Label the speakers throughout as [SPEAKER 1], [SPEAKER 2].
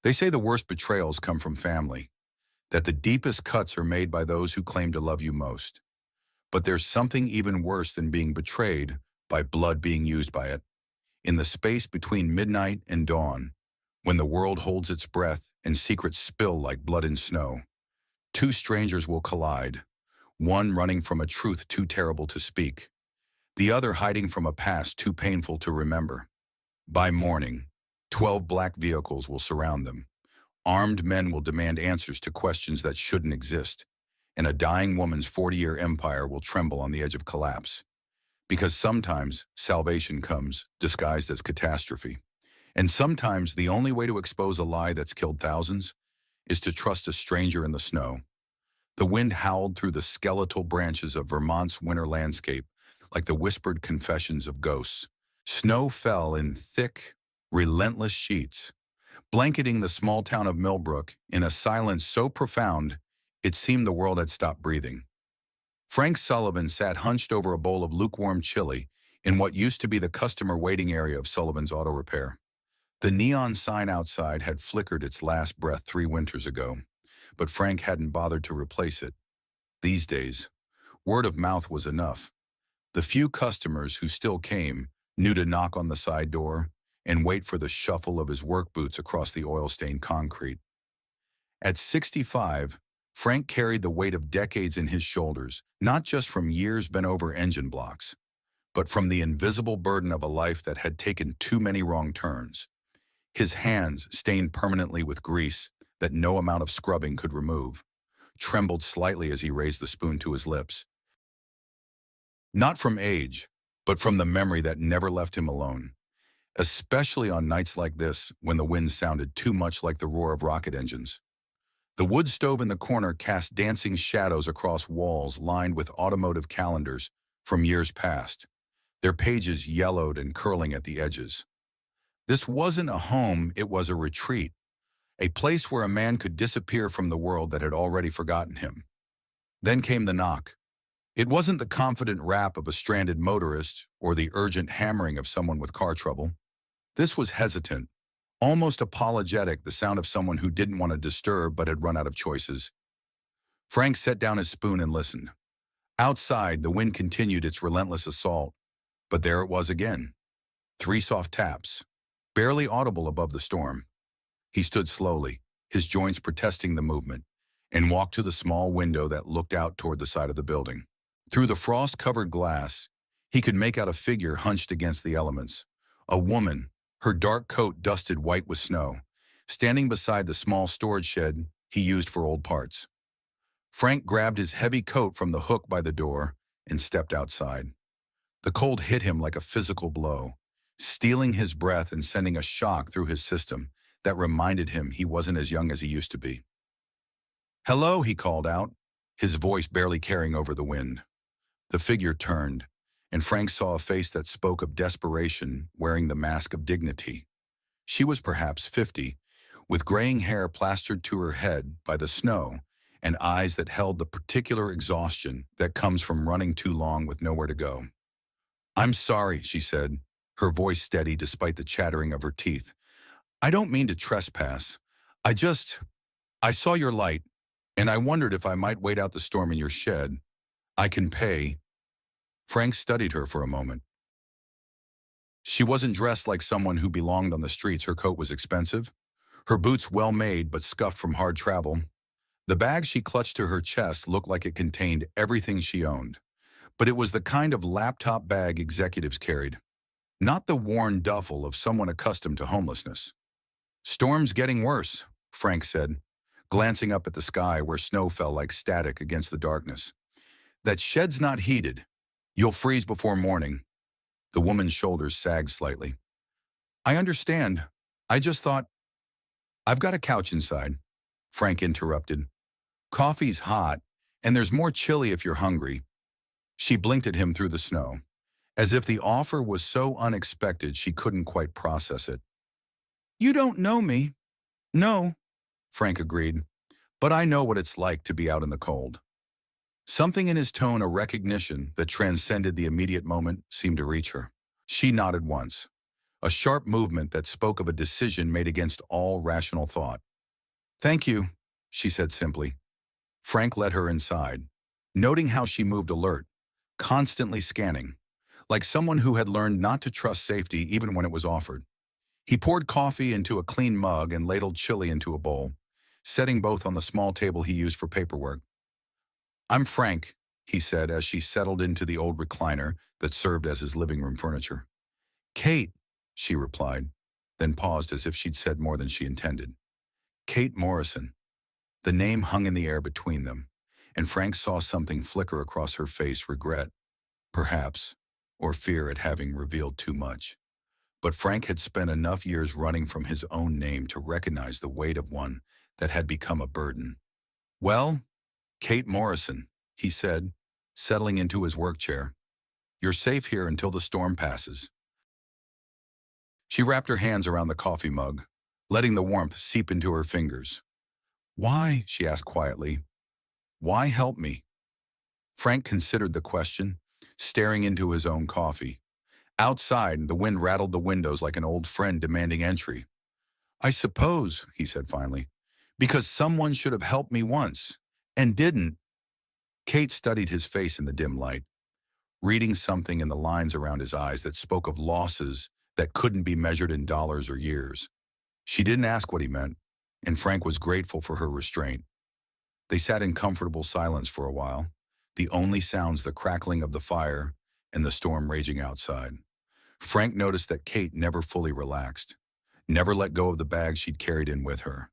[SPEAKER 1] They say the worst betrayals come from family, that the deepest cuts are made by those who claim to love you most. But there's something even worse than being betrayed by blood being used by it. In the space between midnight and dawn, when the world holds its breath and secrets spill like blood in snow, two strangers will collide, one running from a truth too terrible to speak, the other hiding from a past too painful to remember. By morning, 12 black vehicles will surround them. Armed men will demand answers to questions that shouldn't exist, and a dying woman's 40-year empire will tremble on the edge of collapse. Because sometimes salvation comes disguised as catastrophe. And sometimes the only way to expose a lie that's killed thousands is to trust a stranger in the snow. The wind howled through the skeletal branches of Vermont's winter landscape like the whispered confessions of ghosts. Snow fell in thick, relentless sheets, blanketing the small town of Millbrook in a silence so profound it seemed the world had stopped breathing. Frank Sullivan sat hunched over a bowl of lukewarm chili in what used to be the customer waiting area of Sullivan's Auto Repair. The neon sign outside had flickered its last breath 3 winters ago, but Frank hadn't bothered to replace it. These days, word of mouth was enough. The few customers who still came knew to knock on the side door and wait for the shuffle of his work boots across the oil-stained concrete. At 65, Frank carried the weight of decades in his shoulders, not just from years bent over engine blocks, but from the invisible burden of a life that had taken too many wrong turns. His hands, stained permanently with grease that no amount of scrubbing could remove, trembled slightly as he raised the spoon to his lips. Not from age, but from the memory that never left him alone, especially on nights like this when the wind sounded too much like the roar of rocket engines. The wood stove in the corner cast dancing shadows across walls lined with automotive calendars from years past, their pages yellowed and curling at the edges. This wasn't a home, it was a retreat, a place where a man could disappear from the world that had already forgotten him. Then came the knock. It wasn't the confident rap of a stranded motorist or the urgent hammering of someone with car trouble. This was hesitant, almost apologetic, the sound of someone who didn't want to disturb but had run out of choices. Frank set down his spoon and listened. Outside, the wind continued its relentless assault, but there it was again. 3 soft taps, barely audible above the storm. He stood slowly, his joints protesting the movement, and walked to the small window that looked out toward the side of the building. Through the frost-covered glass, he could make out a figure hunched against the elements. A woman, her dark coat dusted white with snow, standing beside the small storage shed he used for old parts. Frank grabbed his heavy coat from the hook by the door and stepped outside. The cold hit him like a physical blow, stealing his breath and sending a shock through his system that reminded him he wasn't as young as he used to be. "Hello," he called out, his voice barely carrying over the wind. The figure turned, and Frank saw a face that spoke of desperation wearing the mask of dignity. She was perhaps 50, with graying hair plastered to her head by the snow and eyes that held the particular exhaustion that comes from running too long with nowhere to go. "I'm sorry," she said, her voice steady despite the chattering of her teeth. "I don't mean to trespass. I saw your light, and I wondered if I might wait out the storm in your shed. I can pay." Frank studied her for a moment. She wasn't dressed like someone who belonged on the streets. Her coat was expensive, her boots well-made but scuffed from hard travel. The bag she clutched to her chest looked like it contained everything she owned, but it was the kind of laptop bag executives carried, not the worn duffel of someone accustomed to homelessness. "Storm's getting worse," Frank said, glancing up at the sky where snow fell like static against the darkness. "That shed's not heated. You'll freeze before morning." The woman's shoulders sagged slightly. "I understand. I just thought—" "I've got a couch inside," Frank interrupted. "Coffee's hot, and there's more chili if you're hungry." She blinked at him through the snow, as if the offer was so unexpected she couldn't quite process it. "You don't know me." "No," Frank agreed, "but I know what it's like to be out in the cold." Something in his tone, a recognition that transcended the immediate moment, seemed to reach her. She nodded once. a sharp movement that spoke of a decision made against all rational thought. "Thank you," she said simply. Frank led her inside, noting how she moved alert, constantly scanning, like someone who had learned not to trust safety even when it was offered. He poured coffee into a clean mug and ladled chili into a bowl, setting both on the small table he used for paperwork. "I'm Frank," he said as she settled into the old recliner that served as his living room furniture. "Kate," she replied, then paused as if she'd said more than she intended. Kate Morrison. The name hung in the air between them, and Frank saw something flicker across her face, regret, perhaps, or fear at having revealed too much. But Frank had spent enough years running from his own name to recognize the weight of one that had become a burden. "Well, Kate Morrison," he said, settling into his work chair. "You're safe here until the storm passes." She wrapped her hands around the coffee mug, letting the warmth seep into her fingers. "Why?" she asked quietly. "Why help me?" Frank considered the question, staring into his own coffee. Outside, the wind rattled the windows like an old friend demanding entry. "I suppose," he said finally, "because someone should have helped me once, and didn't." Kate studied his face in the dim light, reading something in the lines around his eyes that spoke of losses that couldn't be measured in dollars or years. She didn't ask what he meant, and Frank was grateful for her restraint. They sat in comfortable silence for a while, the only sounds the crackling of the fire and the storm raging outside. Frank noticed that Kate never fully relaxed, never let go of the bag she'd carried in with her.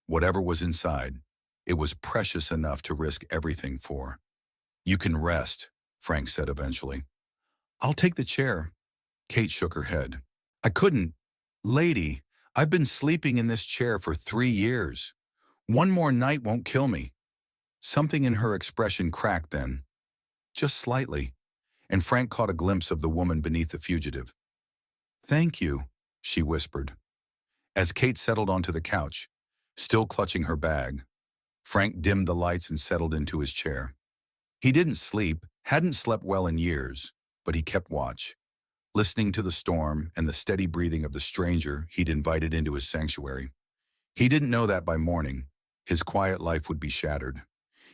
[SPEAKER 1] Whatever was inside, it was precious enough to risk everything for. "You can rest," Frank said eventually. "I'll take the chair." Kate shook her head. "I couldn't. Lady, I've been sleeping in this chair for 3 years. One more night won't kill me." Something in her expression cracked then, just slightly, and Frank caught a glimpse of the woman beneath the fugitive. "Thank you," she whispered. As Kate settled onto the couch, still clutching her bag, Frank dimmed the lights and settled into his chair. He didn't sleep, hadn't slept well in years, but he kept watch, listening to the storm and the steady breathing of the stranger he'd invited into his sanctuary. He didn't know that by morning, his quiet life would be shattered.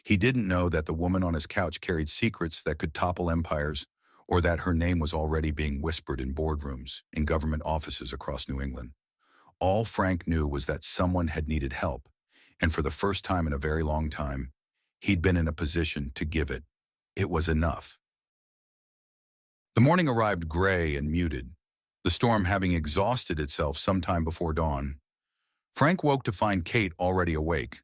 [SPEAKER 1] He didn't know that the woman on his couch carried secrets that could topple empires, or that her name was already being whispered in boardrooms in government offices across New England. All Frank knew was that someone had needed help, and for the first time in a very long time, he'd been in a position to give it. It was enough. The morning arrived gray and muted, the storm having exhausted itself sometime before dawn. Frank woke to find Kate already awake,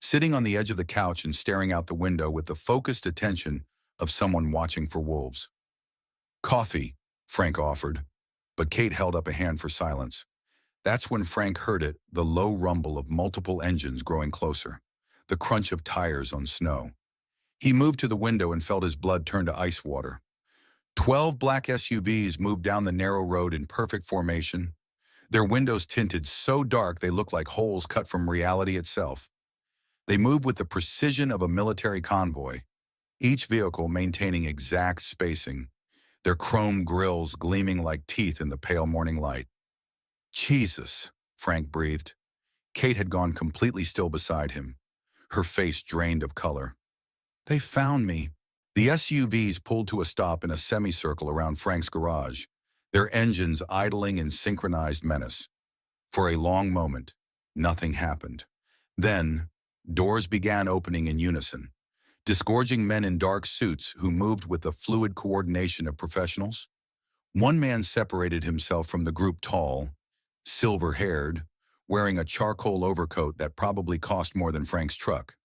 [SPEAKER 1] sitting on the edge of the couch and staring out the window with the focused attention of someone watching for wolves. "Coffee," Frank offered, but Kate held up a hand for silence. That's when Frank heard it, the low rumble of multiple engines growing closer, the crunch of tires on snow. He moved to the window and felt his blood turn to ice water. 12 black SUVs moved down the narrow road in perfect formation, their windows tinted so dark they looked like holes cut from reality itself. They moved with the precision of a military convoy, each vehicle maintaining exact spacing, their chrome grills gleaming like teeth in the pale morning light. "Jesus," Frank breathed. Kate had gone completely still beside him, her face drained of color. "They found me." The SUVs pulled to a stop in a semicircle around Frank's garage, their engines idling in synchronized menace. For a long moment, nothing happened. Then, doors began opening in unison, disgorging men in dark suits who moved with the fluid coordination of professionals. One man separated himself from the group, tall, silver-haired, wearing a charcoal overcoat that probably cost more than Frank's truck.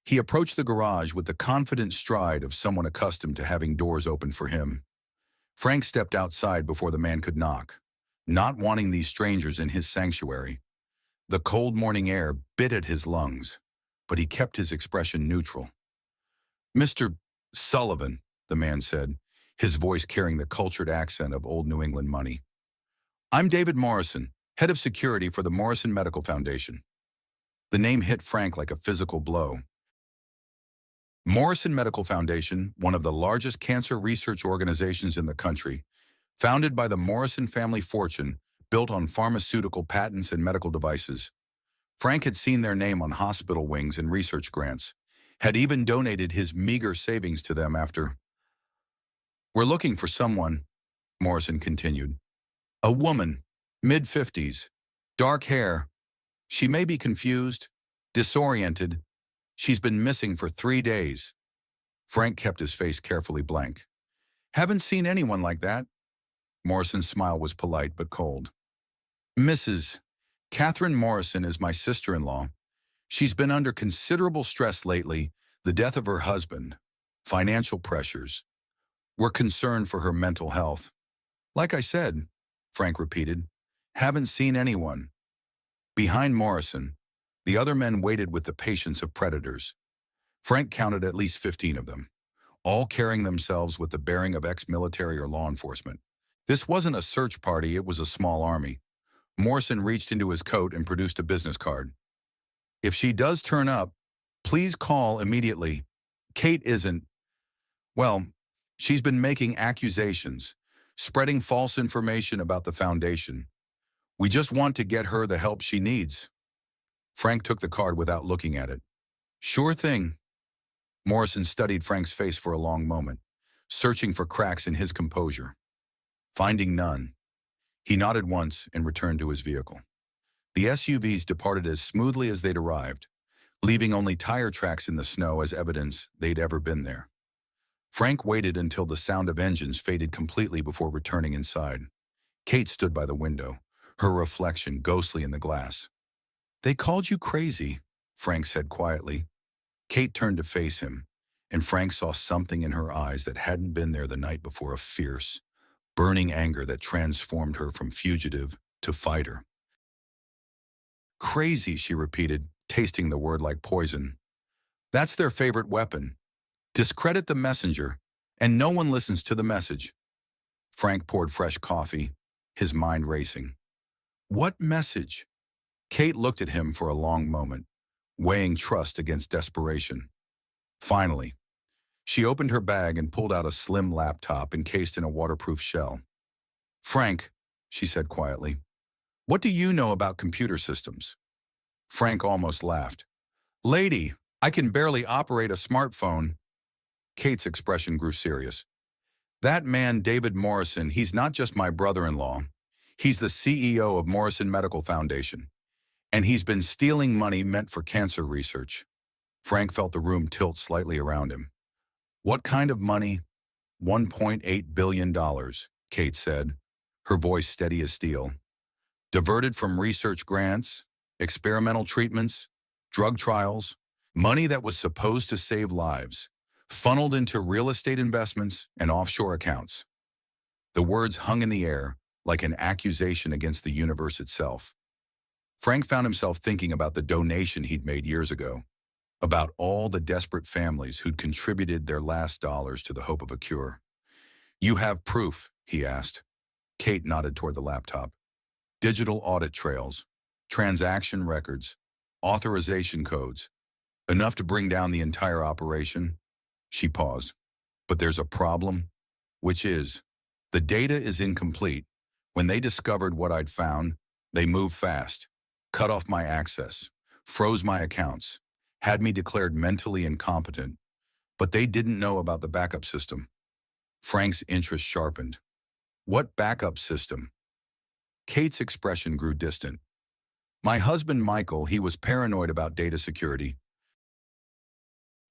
[SPEAKER 1] He approached the garage with the confident stride of someone accustomed to having doors open for him. Frank stepped outside before the man could knock, not wanting these strangers in his sanctuary. The cold morning air bit at his lungs, but he kept his expression neutral. "Mr. Sullivan," the man said, his voice carrying the cultured accent of old New England money. "I'm David Morrison, head of security for the Morrison Medical Foundation." The name hit Frank like a physical blow. Morrison Medical Foundation, one of the largest cancer research organizations in the country, Founded by the Morrison family fortune, built on pharmaceutical patents and medical devices. Frank had seen their name on hospital wings and research grants, had even donated his meager savings to them after. "We're looking for someone," Morrison continued. "A woman, mid-50s, dark hair. She may be confused, disoriented. She's been missing for 3 days." Frank kept his face carefully blank. "Haven't seen anyone like that." Morrison's smile was polite but cold. "Mrs. Catherine Morrison is my sister-in-law. She's been under considerable stress lately, the death of her husband, financial pressures. We're concerned for her mental health." "Like I said," Frank repeated, "haven't seen anyone." Behind Morrison, the other men waited with the patience of predators. Frank counted at least 15 of them, all carrying themselves with the bearing of ex-military or law enforcement. This wasn't a search party, it was a small army. Morrison reached into his coat and produced a business card. "If she does turn up, please call immediately. Kate isn't, well, she's been making accusations, spreading false information about the foundation. We just want to get her the help she needs." Frank took the card without looking at it. "Sure thing." Morrison studied Frank's face for a long moment, searching for cracks in his composure. Finding none, he nodded once and returned to his vehicle. The SUVs departed as smoothly as they'd arrived, leaving only tire tracks in the snow as evidence they'd ever been there. Frank waited until the sound of engines faded completely before returning inside. Kate stood by the window, her reflection ghostly in the glass. "They called you crazy," Frank said quietly. Kate turned to face him, and Frank saw something in her eyes that hadn't been there the night before, a fierce, burning anger that transformed her from fugitive to fighter. "Crazy," she repeated, tasting the word like poison. "That's their favorite weapon. Discredit the messenger, and no one listens to the message." Frank poured fresh coffee, his mind racing. "What message?" Kate looked at him for a long moment, weighing trust against desperation. Finally, she opened her bag and pulled out a slim laptop encased in a waterproof shell. "Frank," she said quietly, "what do you know about computer systems?" Frank almost laughed. "Lady, I can barely operate a smartphone." Kate's expression grew serious. "That man, David Morrison, he's not just my brother-in-law. He's the CEO of Morrison Medical Foundation. And he's been stealing money meant for cancer research." Frank felt the room tilt slightly around him. "What kind of money?" $1.8 billion, Kate said, her voice steady as steel. "Diverted from research grants, experimental treatments, drug trials, money that was supposed to save lives, funneled into real estate investments and offshore accounts." The words hung in the air like an accusation against the universe itself. Frank found himself thinking about the donation he'd made years ago, about all the desperate families who'd contributed their last dollars to the hope of a cure. "You have proof?" he asked. Kate nodded toward the laptop. "Digital audit trails, transaction records, authorization codes. Enough to bring down the entire operation?" She paused. "But there's a problem, which is, the data is incomplete. When they discovered what I'd found, they moved fast, cut off my access, froze my accounts, had me declared mentally incompetent, but they didn't know about the backup system." Frank's interest sharpened. "What backup system?" Kate's expression grew distant. "My husband, Michael, he was paranoid about data security.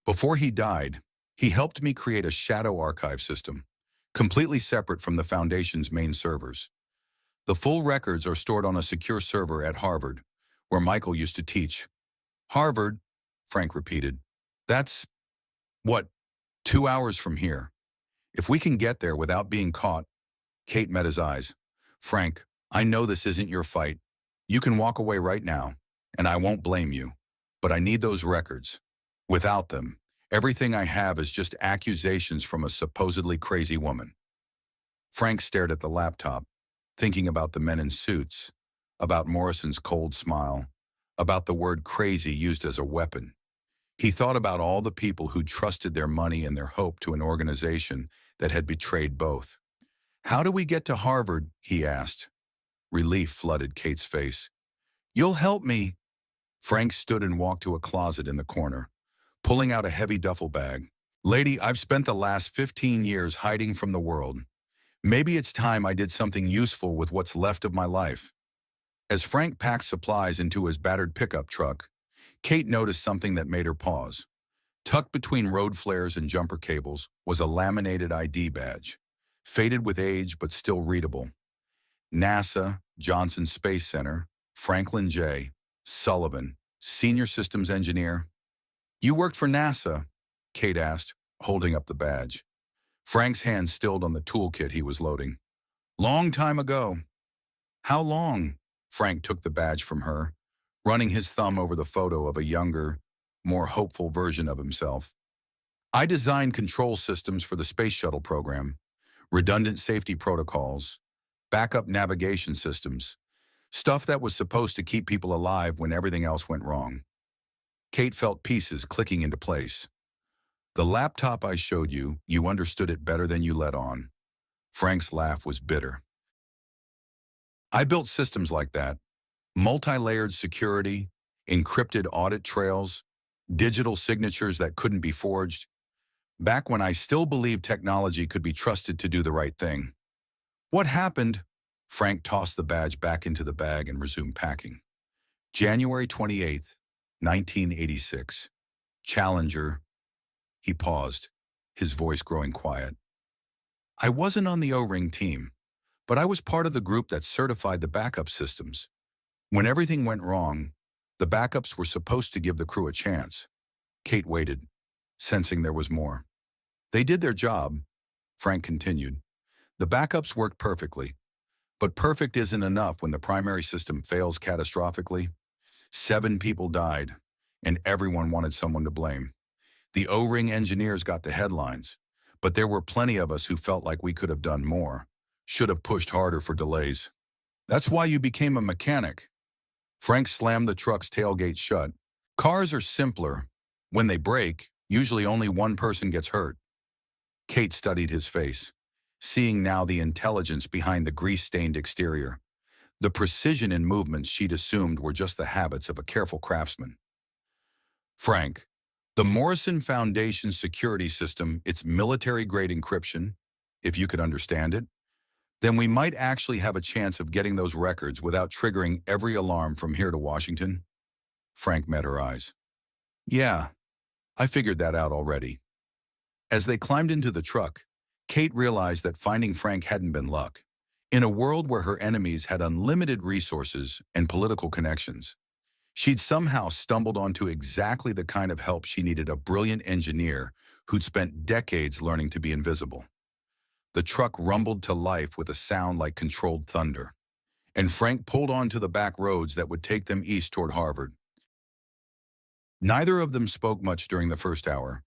[SPEAKER 1] Before he died, he helped me create a shadow archive system, completely separate from the Foundation's main servers. The full records are stored on a secure server at Harvard, where Michael used to teach." "Harvard," Frank repeated. "That's, what, 2 hours from here. If we can get there without being caught." Kate met his eyes. "Frank, I know this isn't your fight. You can walk away right now, and I won't blame you. But I need those records. Without them, everything I have is just accusations from a supposedly crazy woman." Frank stared at the laptop, thinking about the men in suits, about Morrison's cold smile, about the word crazy used as a weapon. He thought about all the people who trusted their money and their hope to an organization that had betrayed both. "How do we get to Harvard?" he asked. Relief flooded Kate's face. "You'll help me." Frank stood and walked to a closet in the corner, pulling out a heavy duffel bag. "Lady, I've spent the last 15 years hiding from the world. Maybe it's time I did something useful with what's left of my life." As Frank packed supplies into his battered pickup truck, Kate noticed something that made her pause. Tucked between road flares and jumper cables was a laminated ID badge, faded with age but still readable. NASA, Johnson Space Center, Franklin J. Sullivan, Senior Systems Engineer. "You worked for NASA?" Kate asked, holding up the badge. Frank's hand stilled on the toolkit he was loading. "Long time ago." "How long?" Frank took the badge from her, running his thumb over the photo of a younger, more hopeful version of himself. "I designed control systems for the space shuttle program, redundant safety protocols, backup navigation systems, stuff that was supposed to keep people alive when everything else went wrong." Kate felt pieces clicking into place. "The laptop I showed you, you understood it better than you let on." Frank's laugh was bitter. "I built systems like that. Multi-layered security, encrypted audit trails, digital signatures that couldn't be forged. Back when I still believed technology could be trusted to do the right thing." "What happened?" Frank tossed the badge back into the bag and resumed packing. "January 28th, 1986. Challenger." He paused, his voice growing quiet. "I wasn't on the O-ring team, but I was part of the group that certified the backup systems. When everything went wrong, the backups were supposed to give the crew a chance." Kate waited, sensing there was more. "They did their job," Frank continued. "The backups worked perfectly. But perfect isn't enough when the primary system fails catastrophically. 7 people died, and everyone wanted someone to blame. The O-ring engineers got the headlines, but there were plenty of us who felt like we could have done more, should have pushed harder for delays. That's why you became a mechanic." Frank slammed the truck's tailgate shut. "Cars are simpler. When they break, usually only one person gets hurt." Kate studied his face, seeing now the intelligence behind the grease-stained exterior, the precision in movements she'd assumed were just the habits of a careful craftsman. "Frank, the Morrison Foundation security system, it's military-grade encryption, if you could understand it, then we might actually have a chance of getting those records without triggering every alarm from here to Washington." Frank met her eyes. "Yeah, I figured that out already." As they climbed into the truck, Kate realized that finding Frank hadn't been luck. In a world where her enemies had unlimited resources and political connections, she'd somehow stumbled onto exactly the kind of help she needed: a brilliant engineer who'd spent decades learning to be invisible. The truck rumbled to life with a sound like controlled thunder, and Frank pulled onto the back roads that would take them east toward Harvard. Neither of them spoke much during the first hour,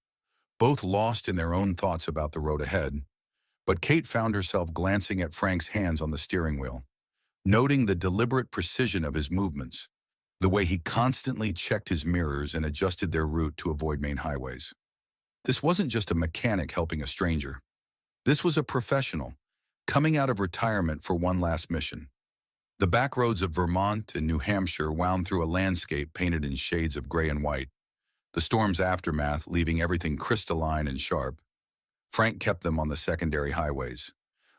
[SPEAKER 1] both lost in their own thoughts about the road ahead, but Kate found herself glancing at Frank's hands on the steering wheel, noting the deliberate precision of his movements, the way he constantly checked his mirrors and adjusted their route to avoid main highways. This wasn't just a mechanic helping a stranger. This was a professional, coming out of retirement for one last mission. The back roads of Vermont and New Hampshire wound through a landscape painted in shades of gray and white, the storm's aftermath leaving everything crystalline and sharp. Frank kept them on the secondary highways,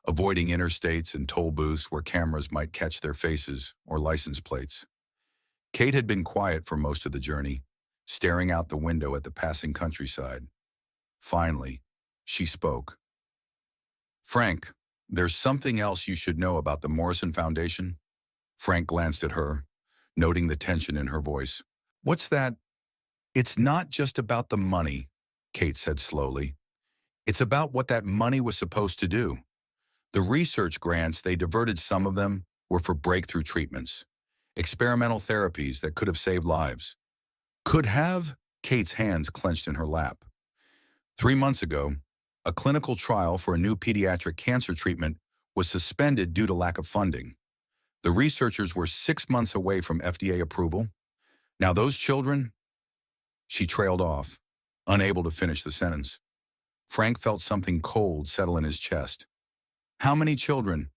[SPEAKER 1] avoiding interstates and toll booths where cameras might catch their faces or license plates. Kate had been quiet for most of the journey, staring out the window at the passing countryside. Finally, she spoke. "Frank, there's something else you should know about the Morrison Foundation." Frank glanced at her, noting the tension in her voice. "What's that?" "It's not just about the money," Kate said slowly. "It's about what that money was supposed to do. The research grants, they diverted some of them, were for breakthrough treatments, experimental therapies that could have saved lives." "Could have?" Kate's hands clenched in her lap. 3 months ago, a clinical trial for a new pediatric cancer treatment was suspended due to lack of funding. The researchers were 6 months away from FDA approval. Now those children... She trailed off, unable to finish the sentence. Frank felt something cold settle in his chest. How many children?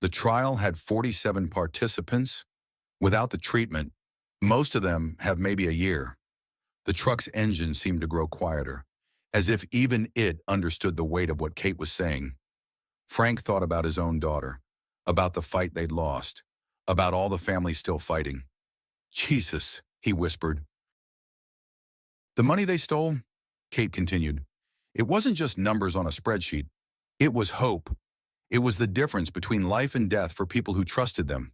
[SPEAKER 1] The trial had 47 participants. Without the treatment, most of them have maybe a year. The truck's engine seemed to grow quieter, as if even it understood the weight of what Kate was saying. Frank thought about his own daughter, about the fight they'd lost, about all the family still fighting. Jesus, he whispered. The money they stole, Kate continued, it wasn't just numbers on a spreadsheet. It was hope. It was the difference between life and death for people who trusted them.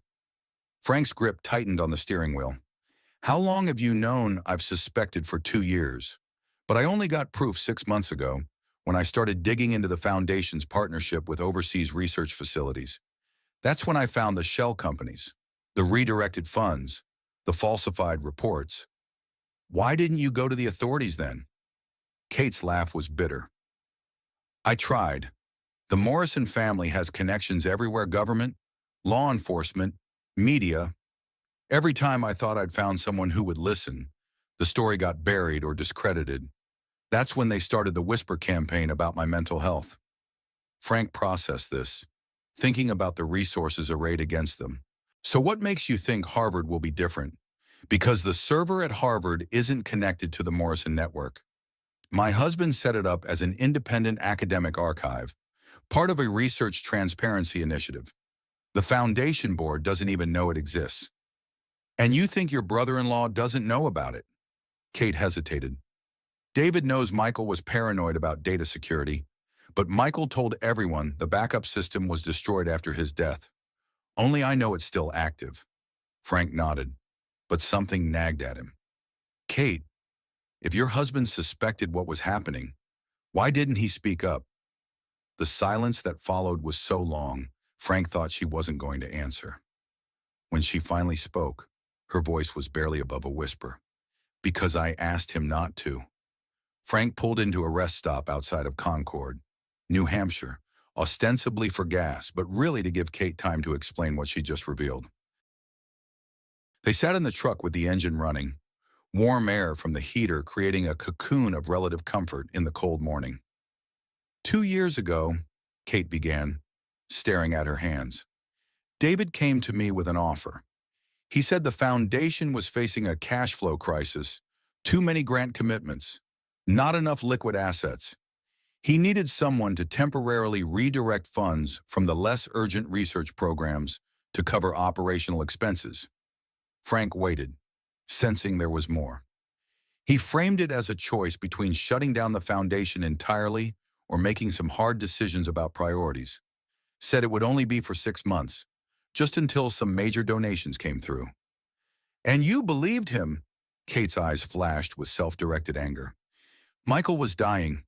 [SPEAKER 1] Frank's grip tightened on the steering wheel. How long have you known? I've suspected for 2 years. But I only got proof 6 months ago when I started digging into the Foundation's partnership with overseas research facilities. That's when I found the shell companies, the redirected funds, the falsified reports. Why didn't you go to the authorities then? Kate's laugh was bitter. I tried. The Morrison family has connections everywhere: government, law enforcement, media. Every time I thought I'd found someone who would listen, the story got buried or discredited. That's when they started the Whisper campaign about my mental health. Frank processed this, thinking about the resources arrayed against them. So what makes you think Harvard will be different? Because the server at Harvard isn't connected to the Morrison network. My husband set it up as an independent academic archive, part of a research transparency initiative. The Foundation board doesn't even know it exists. And you think your brother-in-law doesn't know about it? Kate hesitated. David knows Michael was paranoid about data security, but Michael told everyone the backup system was destroyed after his death. Only I know it's still active. Frank nodded, but something nagged at him. Kate, if your husband suspected what was happening, why didn't he speak up? The silence that followed was so long, Frank thought she wasn't going to answer. When she finally spoke, her voice was barely above a whisper. Because I asked him not to. Frank pulled into a rest stop outside of Concord, New Hampshire, ostensibly for gas, but really to give Kate time to explain what she just revealed. They sat in the truck with the engine running, warm air from the heater creating a cocoon of relative comfort in the cold morning. 2 years ago, Kate began, staring at her hands. David came to me with an offer. He said the Foundation was facing a cash flow crisis, too many grant commitments, not enough liquid assets. He needed someone to temporarily redirect funds from the less urgent research programs to cover operational expenses. Frank waited, sensing there was more. He framed it as a choice between shutting down the Foundation entirely or making some hard decisions about priorities. Said it would only be for 6 months, just until some major donations came through. And you believed him? Kate's eyes flashed with self-directed anger. Michael was dying.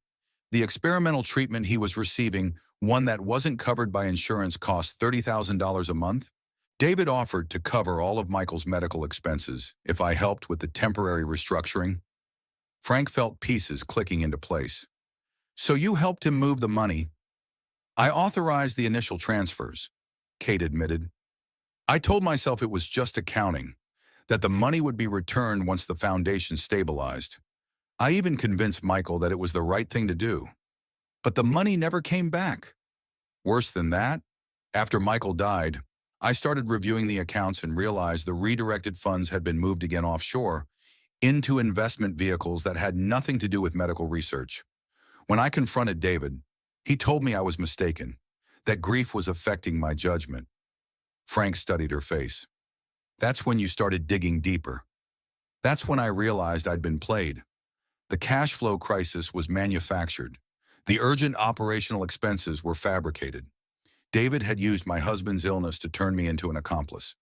[SPEAKER 1] The experimental treatment he was receiving, one that wasn't covered by insurance, cost $30,000 a month. David offered to cover all of Michael's medical expenses if I helped with the temporary restructuring. Frank felt pieces clicking into place. So you helped him move the money? I authorized the initial transfers, Kate admitted. I told myself it was just accounting, that the money would be returned once the Foundation stabilized. I even convinced Michael that it was the right thing to do. But the money never came back. Worse than that, after Michael died, I started reviewing the accounts and realized the redirected funds had been moved again offshore into investment vehicles that had nothing to do with medical research. When I confronted David, he told me I was mistaken, that grief was affecting my judgment. Frank studied her face. That's when you started digging deeper. That's when I realized I'd been played. The cash flow crisis was manufactured. The urgent operational expenses were fabricated. David had used my husband's illness to turn me into an accomplice.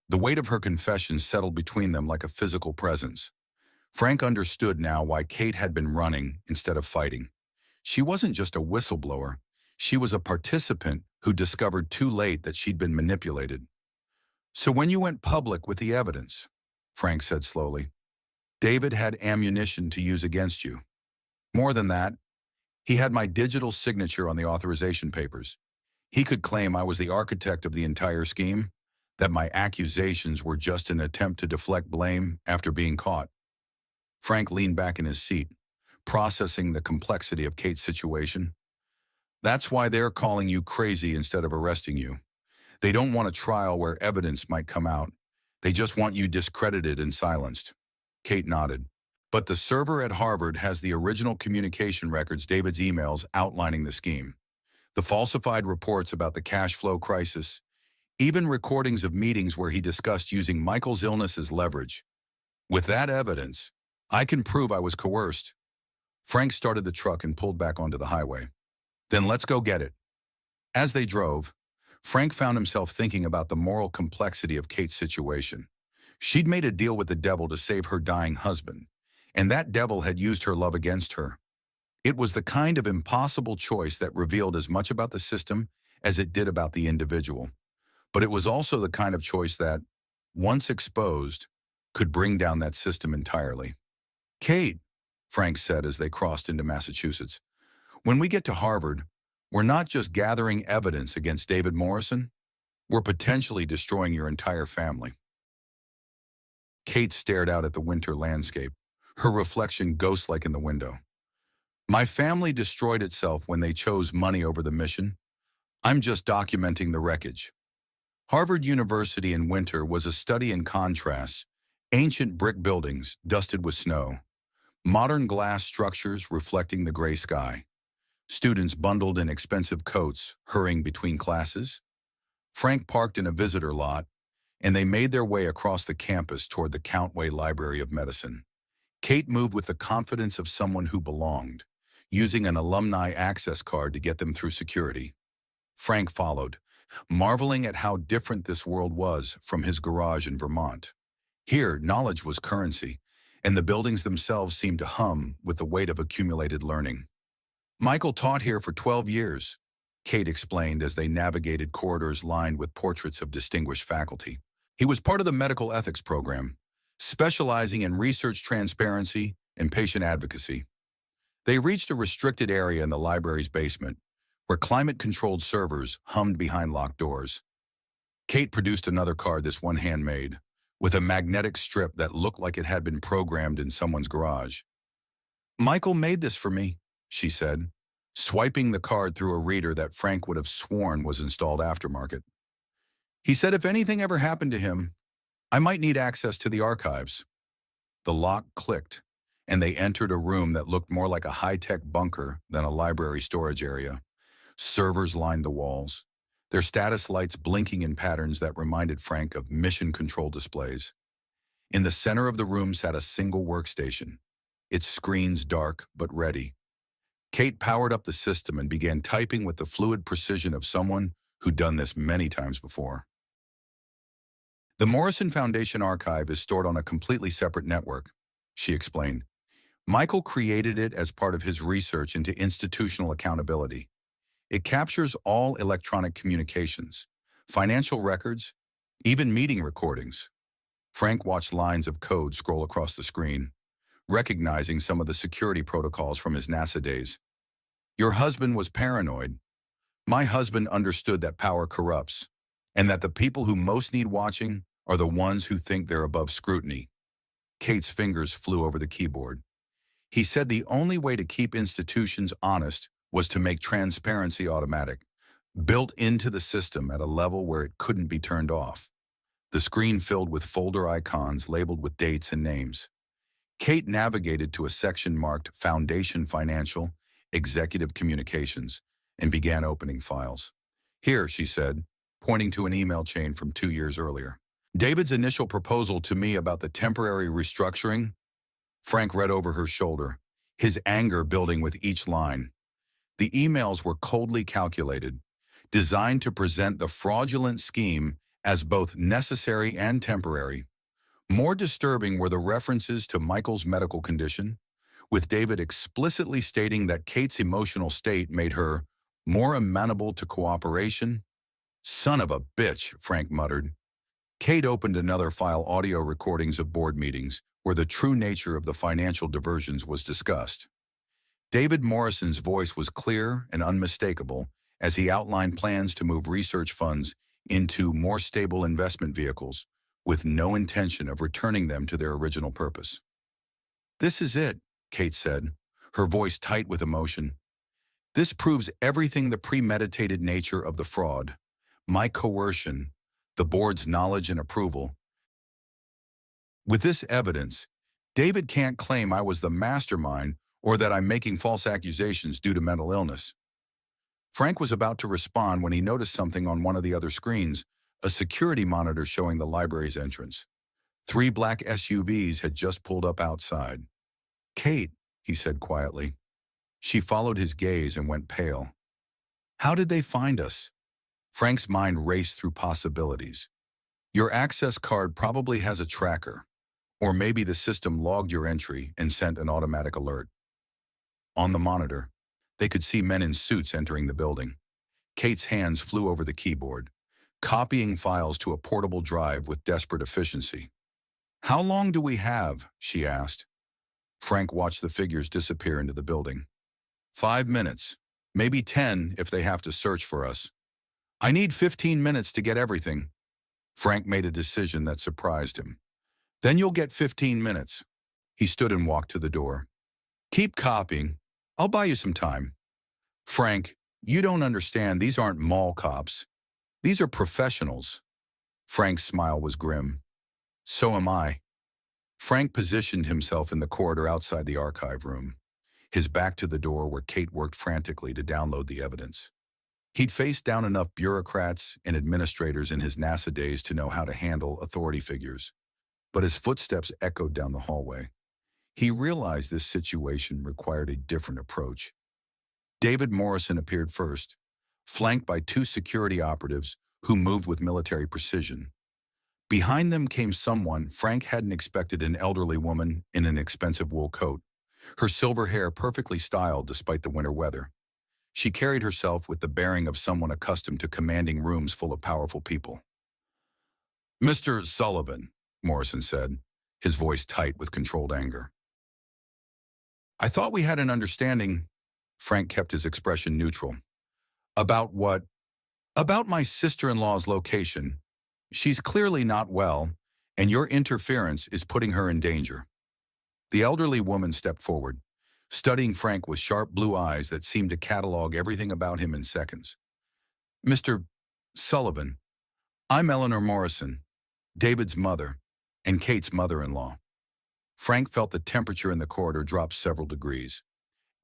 [SPEAKER 1] The weight of her confession settled between them like a physical presence. Frank understood now why Kate had been running instead of fighting. She wasn't just a whistleblower. She was a participant who discovered too late that she'd been manipulated. So when you went public with the evidence, Frank said slowly, David had ammunition to use against you. More than that, he had my digital signature on the authorization papers. He could claim I was the architect of the entire scheme, that my accusations were just an attempt to deflect blame after being caught. Frank leaned back in his seat, processing the complexity of Kate's situation. That's why they're calling you crazy instead of arresting you. They don't want a trial where evidence might come out. They just want you discredited and silenced. Kate nodded. But the server at Harvard has the original communication records, David's emails outlining the scheme, the falsified reports about the cash flow crisis, even recordings of meetings where he discussed using Michael's illness as leverage. With that evidence, I can prove I was coerced. Frank started the truck and pulled back onto the highway. Then let's go get it. As they drove, Frank found himself thinking about the moral complexity of Kate's situation. She'd made a deal with the devil to save her dying husband, and that devil had used her love against her. It was the kind of impossible choice that revealed as much about the system as it did about the individual. But it was also the kind of choice that, once exposed, could bring down that system entirely. Kate, Frank said as they crossed into Massachusetts, when we get to Harvard, we're not just gathering evidence against David Morrison, we're potentially destroying your entire family. Kate stared out at the winter landscape, her reflection ghost-like in the window. My family destroyed itself when they chose money over the mission. I'm just documenting the wreckage. Harvard University in winter was a study in contrasts, ancient brick buildings dusted with snow, modern glass structures reflecting the gray sky, students bundled in expensive coats hurrying between classes. Frank parked in a visitor lot, and they made their way across the campus toward the Countway Library of Medicine. Kate moved with the confidence of someone who belonged, using an alumni access card to get them through security. Frank followed, marveling at how different this world was from his garage in Vermont. Here, knowledge was currency, and the buildings themselves seemed to hum with the weight of accumulated learning. Michael taught here for 12 years, Kate explained as they navigated corridors lined with portraits of distinguished faculty. He was part of the medical ethics program, specializing in research transparency and patient advocacy. They reached a restricted area in the library's basement, where climate-controlled servers hummed behind locked doors. Kate produced another card, this one handmade, with a magnetic strip that looked like it had been programmed in someone's garage. Michael made this for me, she said, swiping the card through a reader that Frank would have sworn was installed aftermarket. He said if anything ever happened to him, I might need access to the archives. The lock clicked, and they entered a room that looked more like a high-tech bunker than a library storage area. Servers lined the walls, their status lights blinking in patterns that reminded Frank of mission control displays. In the center of the room sat a single workstation, its screens dark but ready. Kate powered up the system and began typing with the fluid precision of someone who'd done this many times before. The Morrison Foundation archive is stored on a completely separate network, she explained. Michael created it as part of his research into institutional accountability. It captures all electronic communications, financial records, even meeting recordings. Frank watched lines of code scroll across the screen, recognizing some of the security protocols from his NASA days. Your husband was paranoid. My husband understood that power corrupts, and that the people who most need watching are the ones who think they're above scrutiny. Kate's fingers flew over the keyboard. He said the only way to keep institutions honest was to make transparency automatic, built into the system at a level where it couldn't be turned off. The screen filled with folder icons labeled with dates and names. Kate navigated to a section marked Foundation Financial, Executive Communications, and began opening files. Here, she said, pointing to an email chain from 2 years earlier. David's initial proposal to me about the temporary restructuring. Frank read over her shoulder, his anger building with each line. The emails were coldly calculated, designed to present the fraudulent scheme as both necessary and temporary. More disturbing were the references to Michael's medical condition, with David explicitly stating that Kate's emotional state made her more amenable to cooperation. Son of a bitch, Frank muttered. Kate opened another file, audio recordings of board meetings, where the true nature of the financial diversions was discussed. David Morrison's voice was clear and unmistakable as he outlined plans to move research funds into more stable investment vehicles, with no intention of returning them to their original purpose. This is it, Kate said, her voice tight with emotion. This proves everything: the premeditated nature of the fraud, my coercion, the board's knowledge and approval. With this evidence, David can't claim I was the mastermind or that I'm making false accusations due to mental illness. Frank was about to respond when he noticed something on one of the other screens, a security monitor showing the library's entrance. 3 black SUVs had just pulled up outside. "Kate," he said quietly. She followed his gaze and went pale. "How did they find us?" Frank's mind raced through possibilities. Your access card probably has a tracker, or maybe the system logged your entry and sent an automatic alert. On the monitor, they could see men in suits entering the building. Kate's hands flew over the keyboard, copying files to a portable drive with desperate efficiency. "How long do we have?" she asked. Frank watched the figures disappear into the building. 5 minutes, maybe 10 if they have to search for us. I need 15 minutes to get everything. Frank made a decision that surprised him. Then you'll get 15 minutes. He stood and walked to the door. Keep copying. I'll buy you some time. Frank, you don't understand. These aren't mall cops. These are professionals. Frank's smile was grim. So am I. Frank positioned himself in the corridor outside the archive room, his back to the door where Kate worked frantically to download the evidence. He'd faced down enough bureaucrats and administrators in his NASA days to know how to handle authority figures. But his footsteps echoed down the hallway. He realized this situation required a different approach. David Morrison appeared first, flanked by 2 security operatives who moved with military precision. Behind them came someone Frank hadn't expected, an elderly woman in an expensive wool coat, her silver hair perfectly styled despite the winter weather. She carried herself with the bearing of someone accustomed to commanding rooms full of powerful people. "Mr. Sullivan," Morrison said, his voice tight with controlled anger. "I thought we had an understanding." Frank kept his expression neutral. "About what?" "About my sister-in-law's location. She's clearly not well, and your interference is putting her in danger." The elderly woman stepped forward, studying Frank with sharp blue eyes that seemed to catalog everything about him in seconds. "Mr. Sullivan, I'm Eleanor Morrison, David's mother, and Kate's mother-in-law." Frank felt the temperature in the corridor drop several degrees.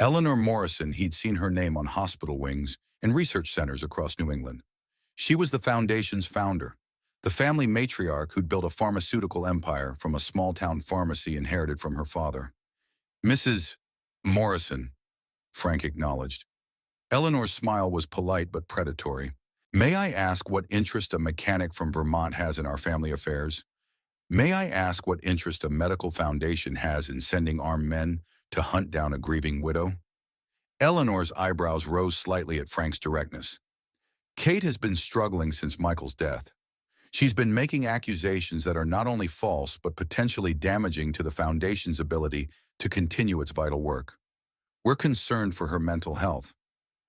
[SPEAKER 1] Eleanor Morrison, he'd seen her name on hospital wings and research centers across New England. She was the foundation's founder, the family matriarch who'd built a pharmaceutical empire from a small-town pharmacy inherited from her father. "Mrs. Morrison," Frank acknowledged. Eleanor's smile was polite but predatory. "May I ask what interest a mechanic from Vermont has in our family affairs? May I ask what interest a medical foundation has in sending armed men to hunt down a grieving widow?" Eleanor's eyebrows rose slightly at Frank's directness. "Kate has been struggling since Michael's death. She's been making accusations that are not only false but potentially damaging to the foundation's ability to continue its vital work. We're concerned for her mental health.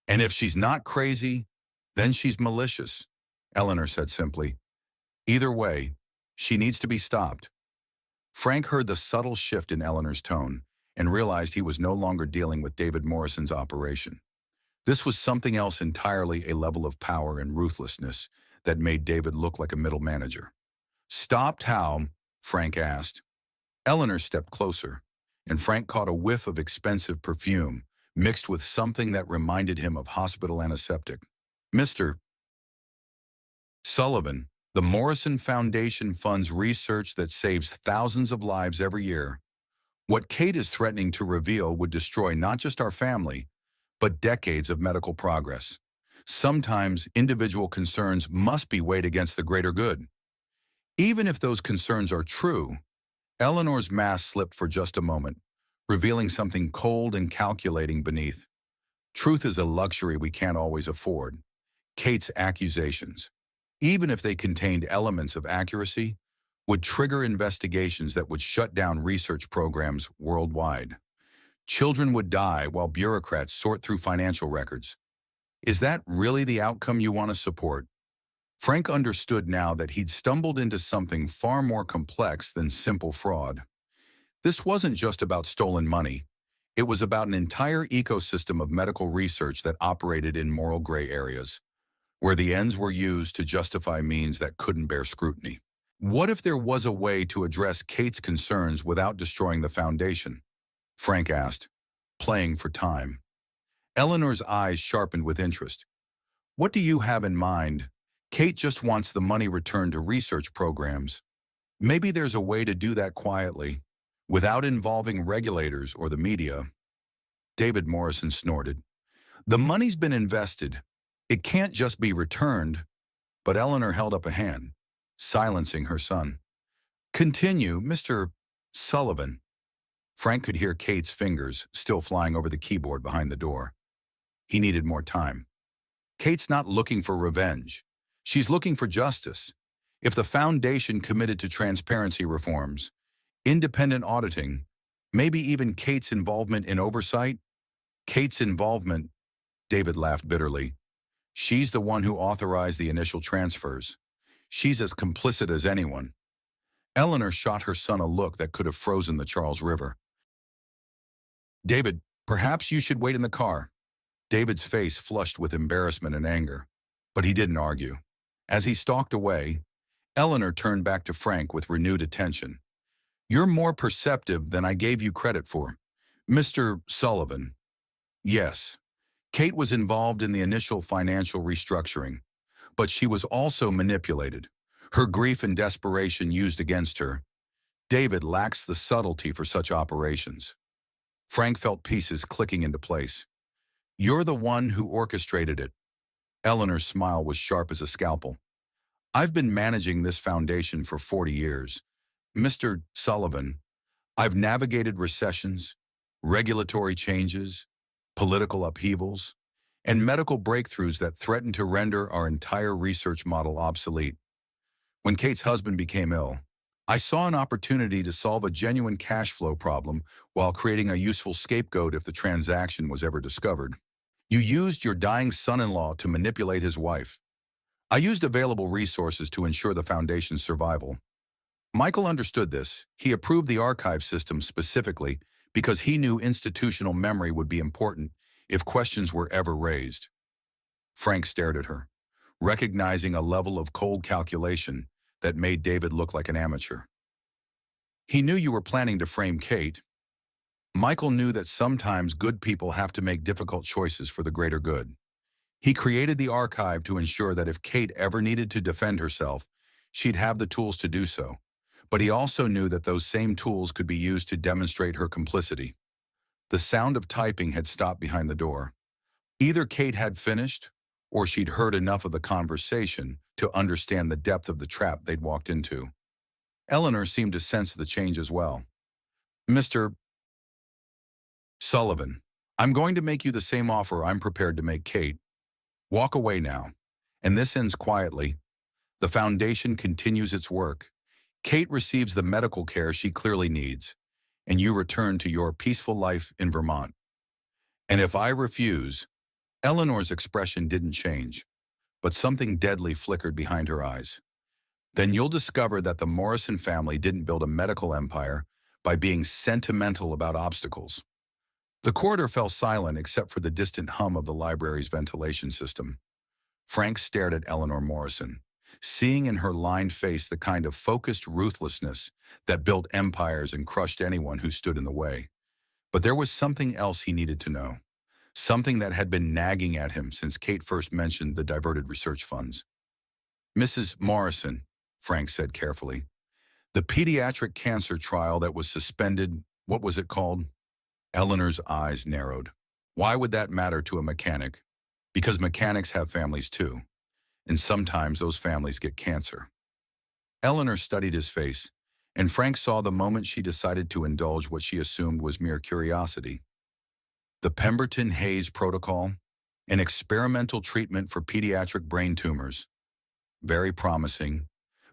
[SPEAKER 1] And if she's not crazy, then she's malicious," Eleanor said simply. "Either way, she needs to be stopped." Frank heard the subtle shift in Eleanor's tone and realized he was no longer dealing with David Morrison's operation. This was something else entirely, a level of power and ruthlessness that made David look like a middle manager. "Stopped how?" Frank asked. Eleanor stepped closer, and Frank caught a whiff of expensive perfume mixed with something that reminded him of hospital antiseptic. "Mr. Sullivan, the Morrison Foundation funds research that saves thousands of lives every year. What Kate is threatening to reveal would destroy not just our family, but decades of medical progress. Sometimes individual concerns must be weighed against the greater good." Even if those concerns are true, Eleanor's mask slipped for just a moment, revealing something cold and calculating beneath. Truth is a luxury we can't always afford. Kate's accusations, even if they contained elements of accuracy, would trigger investigations that would shut down research programs worldwide. Children would die while bureaucrats sort through financial records. Is that really the outcome you want to support? Frank understood now that he'd stumbled into something far more complex than simple fraud. This wasn't just about stolen money. It was about an entire ecosystem of medical research that operated in moral gray areas, where the ends were used to justify means that couldn't bear scrutiny. What if there was a way to address Kate's concerns without destroying the foundation? Frank asked, playing for time. Eleanor's eyes sharpened with interest. What do you have in mind? Kate just wants the money returned to research programs. Maybe there's a way to do that quietly, without involving regulators or the media. David Morrison snorted. The money's been invested. It can't just be returned. But Eleanor held up a hand, silencing her son. Continue, Mr. Sullivan. Frank could hear Kate's fingers still flying over the keyboard behind the door. He needed more time. Kate's not looking for revenge. She's looking for justice. If the foundation committed to transparency reforms, independent auditing, maybe even Kate's involvement in oversight, Kate's involvement, David laughed bitterly. She's the one who authorized the initial transfers. She's as complicit as anyone. Eleanor shot her son a look that could have frozen the Charles River. David, perhaps you should wait in the car. David's face flushed with embarrassment and anger, but he didn't argue. As he stalked away, Eleanor turned back to Frank with renewed attention. You're more perceptive than I gave you credit for, Mr. Sullivan. Yes, Kate was involved in the initial financial restructuring, but she was also manipulated. Her grief and desperation used against her. David lacks the subtlety for such operations. Frank felt pieces clicking into place. You're the one who orchestrated it. Eleanor's smile was sharp as a scalpel. I've been managing this foundation for 40 years. Mr. Sullivan, I've navigated recessions, regulatory changes, political upheavals, and medical breakthroughs that threatened to render our entire research model obsolete. When Kate's husband became ill, I saw an opportunity to solve a genuine cash flow problem while creating a useful scapegoat if the transaction was ever discovered. You used your dying son-in-law to manipulate his wife. I used available resources to ensure the foundation's survival. Michael understood this. He approved the archive system specifically because he knew institutional memory would be important if questions were ever raised. Frank stared at her, recognizing a level of cold calculation that made David look like an amateur. He knew you were planning to frame Kate. Michael knew that sometimes good people have to make difficult choices for the greater good. He created the archive to ensure that if Kate ever needed to defend herself, she'd have the tools to do so. But he also knew that those same tools could be used to demonstrate her complicity. The sound of typing had stopped behind the door. Either Kate had finished, or she'd heard enough of the conversation to understand the depth of the trap they'd walked into. Eleanor seemed to sense the change as well. Mr. Sullivan, I'm going to make you the same offer I'm prepared to make Kate. Walk away now. And this ends quietly. The foundation continues its work. Kate receives the medical care she clearly needs, and you return to your peaceful life in Vermont. And if I refuse, Eleanor's expression didn't change, but something deadly flickered behind her eyes. Then you'll discover that the Morrison family didn't build a medical empire by being sentimental about obstacles. The corridor fell silent except for the distant hum of the library's ventilation system. Frank stared at Eleanor Morrison, seeing in her lined face the kind of focused ruthlessness that built empires and crushed anyone who stood in the way. But there was something else he needed to know, something that had been nagging at him since Kate first mentioned the diverted research funds. Mrs. Morrison, Frank said carefully, the pediatric cancer trial that was suspended, what was it called? Eleanor's eyes narrowed. Why would that matter to a mechanic? Because mechanics have families too, and sometimes those families get cancer. Eleanor studied his face, and Frank saw the moment she decided to indulge what she assumed was mere curiosity. The Pemberton-Hayes Protocol, an experimental treatment for pediatric brain tumors. Very promising,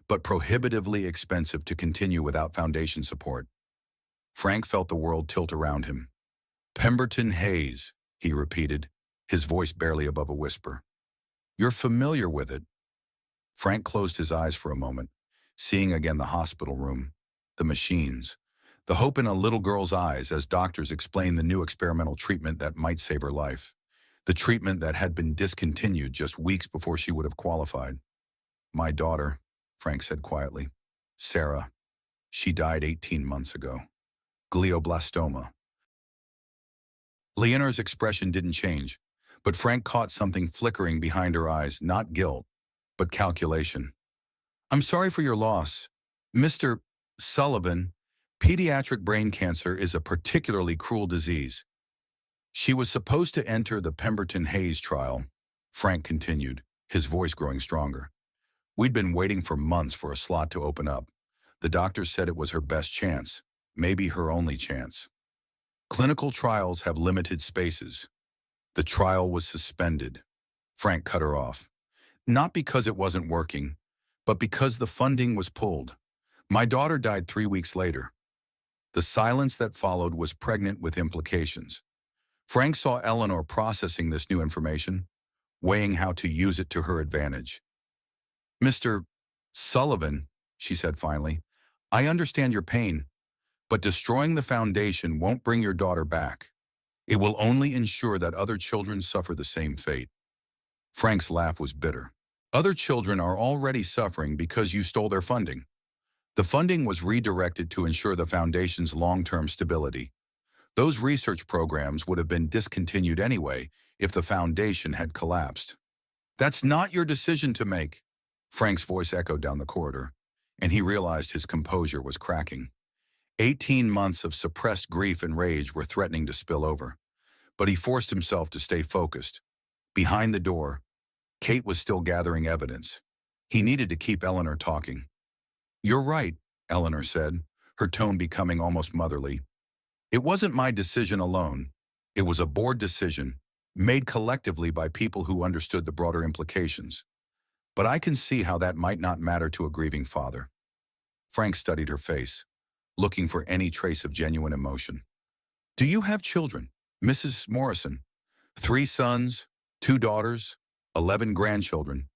[SPEAKER 1] but prohibitively expensive to continue without foundation support. Frank felt the world tilt around him. Pemberton-Hayes, he repeated, his voice barely above a whisper. You're familiar with it. Frank closed his eyes for a moment, seeing again the hospital room, the machines, The hope in a little girl's eyes as doctors explained the new experimental treatment that might save her life. The treatment that had been discontinued just weeks before she would have qualified. My daughter, Frank said quietly. Sarah. She died 18 months ago. Glioblastoma. Leonor's expression didn't change, but Frank caught something flickering behind her eyes, not guilt, but calculation. I'm sorry for your loss. Mr. Sullivan, pediatric brain cancer is a particularly cruel disease. She was supposed to enter the Pemberton Hayes trial, Frank continued, his voice growing stronger. We'd been waiting for months for a slot to open up. The doctors said it was her best chance, maybe her only chance. Clinical trials have limited spaces. The trial was suspended. Frank cut her off. Not because it wasn't working, but because the funding was pulled. My daughter died 3 weeks later. The silence that followed was pregnant with implications. Frank saw Eleanor processing this new information, weighing how to use it to her advantage. Mr. Sullivan, she said finally, I understand your pain, but destroying the foundation won't bring your daughter back. It will only ensure that other children suffer the same fate. Frank's laugh was bitter. Other children are already suffering because you stole their funding. The funding was redirected to ensure the foundation's long-term stability. Those research programs would have been discontinued anyway if the foundation had collapsed. That's not your decision to make. Frank's voice echoed down the corridor, and he realized his composure was cracking. 18 months of suppressed grief and rage were threatening to spill over, but he forced himself to stay focused. Behind the door, Kate was still gathering evidence. He needed to keep Eleanor talking. You're right, Eleanor said, her tone becoming almost motherly. It wasn't my decision alone. It was a board decision, made collectively by people who understood the broader implications. But I can see how that might not matter to a grieving father. Frank studied her face, looking for any trace of genuine emotion. Do you have children, Mrs. Morrison? 3 sons, 2 daughters, 11 grandchildren.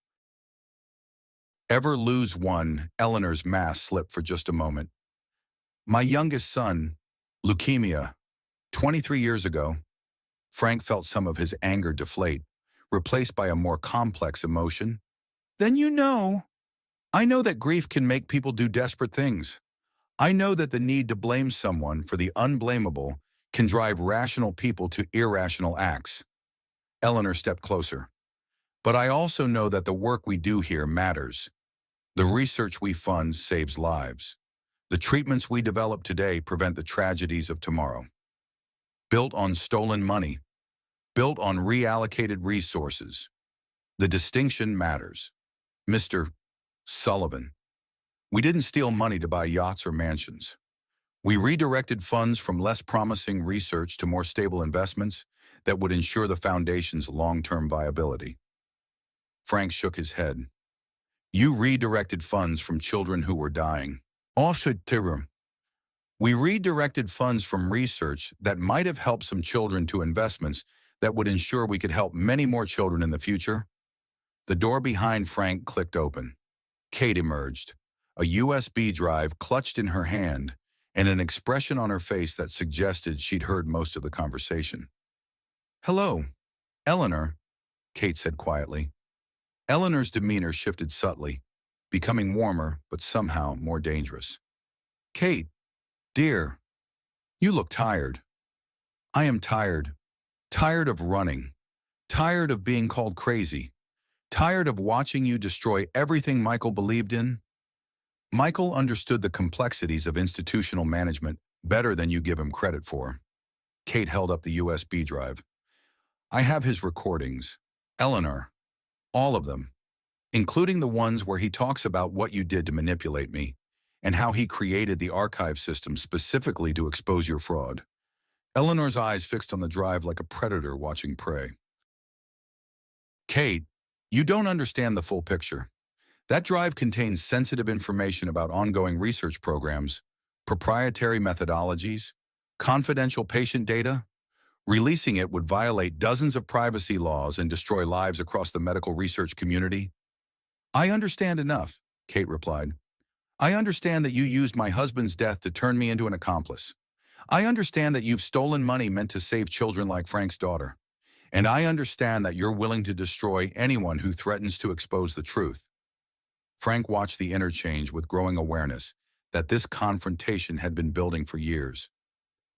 [SPEAKER 1] Ever lose one? Eleanor's mask slipped for just a moment. My youngest son, leukemia, 23 years ago. Frank felt some of his anger deflate, replaced by a more complex emotion. Then you know. I know that grief can make people do desperate things. I know that the need to blame someone for the unblameable can drive rational people to irrational acts. Eleanor stepped closer. But I also know that the work we do here matters. The research we fund saves lives. The treatments we develop today prevent the tragedies of tomorrow. Built on stolen money, built on reallocated resources. The distinction matters. Mr. Sullivan, we didn't steal money to buy yachts or mansions. We redirected funds from less promising research to more stable investments that would ensure the foundation's long-term viability. Frank shook his head. You redirected funds from children who were dying. We redirected funds from research that might have helped some children to investments that would ensure we could help many more children in the future. The door behind Frank clicked open. Kate emerged, a USB drive clutched in her hand, and an expression on her face that suggested she'd heard most of the conversation. Hello, Eleanor, Kate said quietly. Eleanor's demeanor shifted subtly, becoming warmer but somehow more dangerous. Kate, dear, you look tired. I am tired. Tired of running. Tired of being called crazy. Tired of watching you destroy everything Michael believed in. Michael understood the complexities of institutional management better than you give him credit for. Kate held up the USB drive. I have his recordings. Eleanor. All of them, including the ones where he talks about what you did to manipulate me and how he created the archive system specifically to expose your fraud. Eleanor's eyes fixed on the drive like a predator watching prey. Kate, you don't understand the full picture. That drive contains sensitive information about ongoing research programs, proprietary methodologies, confidential patient data. Releasing it would violate dozens of privacy laws and destroy lives across the medical research community. I understand enough, Kate replied. I understand that you used my husband's death to turn me into an accomplice. I understand that you've stolen money meant to save children like Frank's daughter. And I understand that you're willing to destroy anyone who threatens to expose the truth. Frank watched the interchange with growing awareness that this confrontation had been building for years.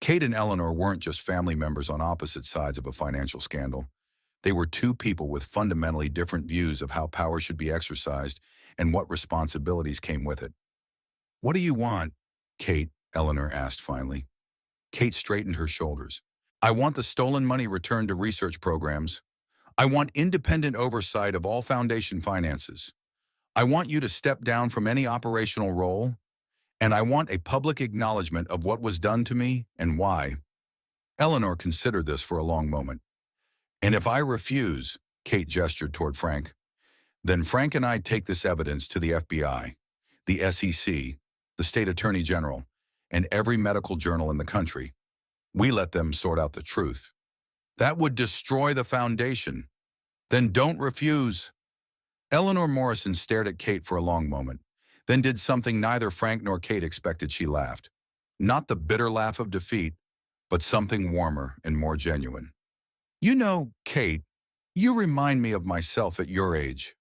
[SPEAKER 1] Kate and Eleanor weren't just family members on opposite sides of a financial scandal. They were two people with fundamentally different views of how power should be exercised and what responsibilities came with it. "What do you want?" Eleanor asked finally. Kate straightened her shoulders. "I want the stolen money returned to research programs. I want independent oversight of all foundation finances. I want you to step down from any operational role, and I want a public acknowledgement of what was done to me and why." Eleanor considered this for a long moment. "And if I refuse," Kate gestured toward Frank, "then Frank and I take this evidence to the FBI, the SEC, the State Attorney General, and every medical journal in the country. We let them sort out the truth. That would destroy the foundation. Then don't refuse." Eleanor Morrison stared at Kate for a long moment, then did something neither Frank nor Kate expected. She laughed. Not the bitter laugh of defeat, but something warmer and more genuine. "You know, Kate, you remind me of myself at your age.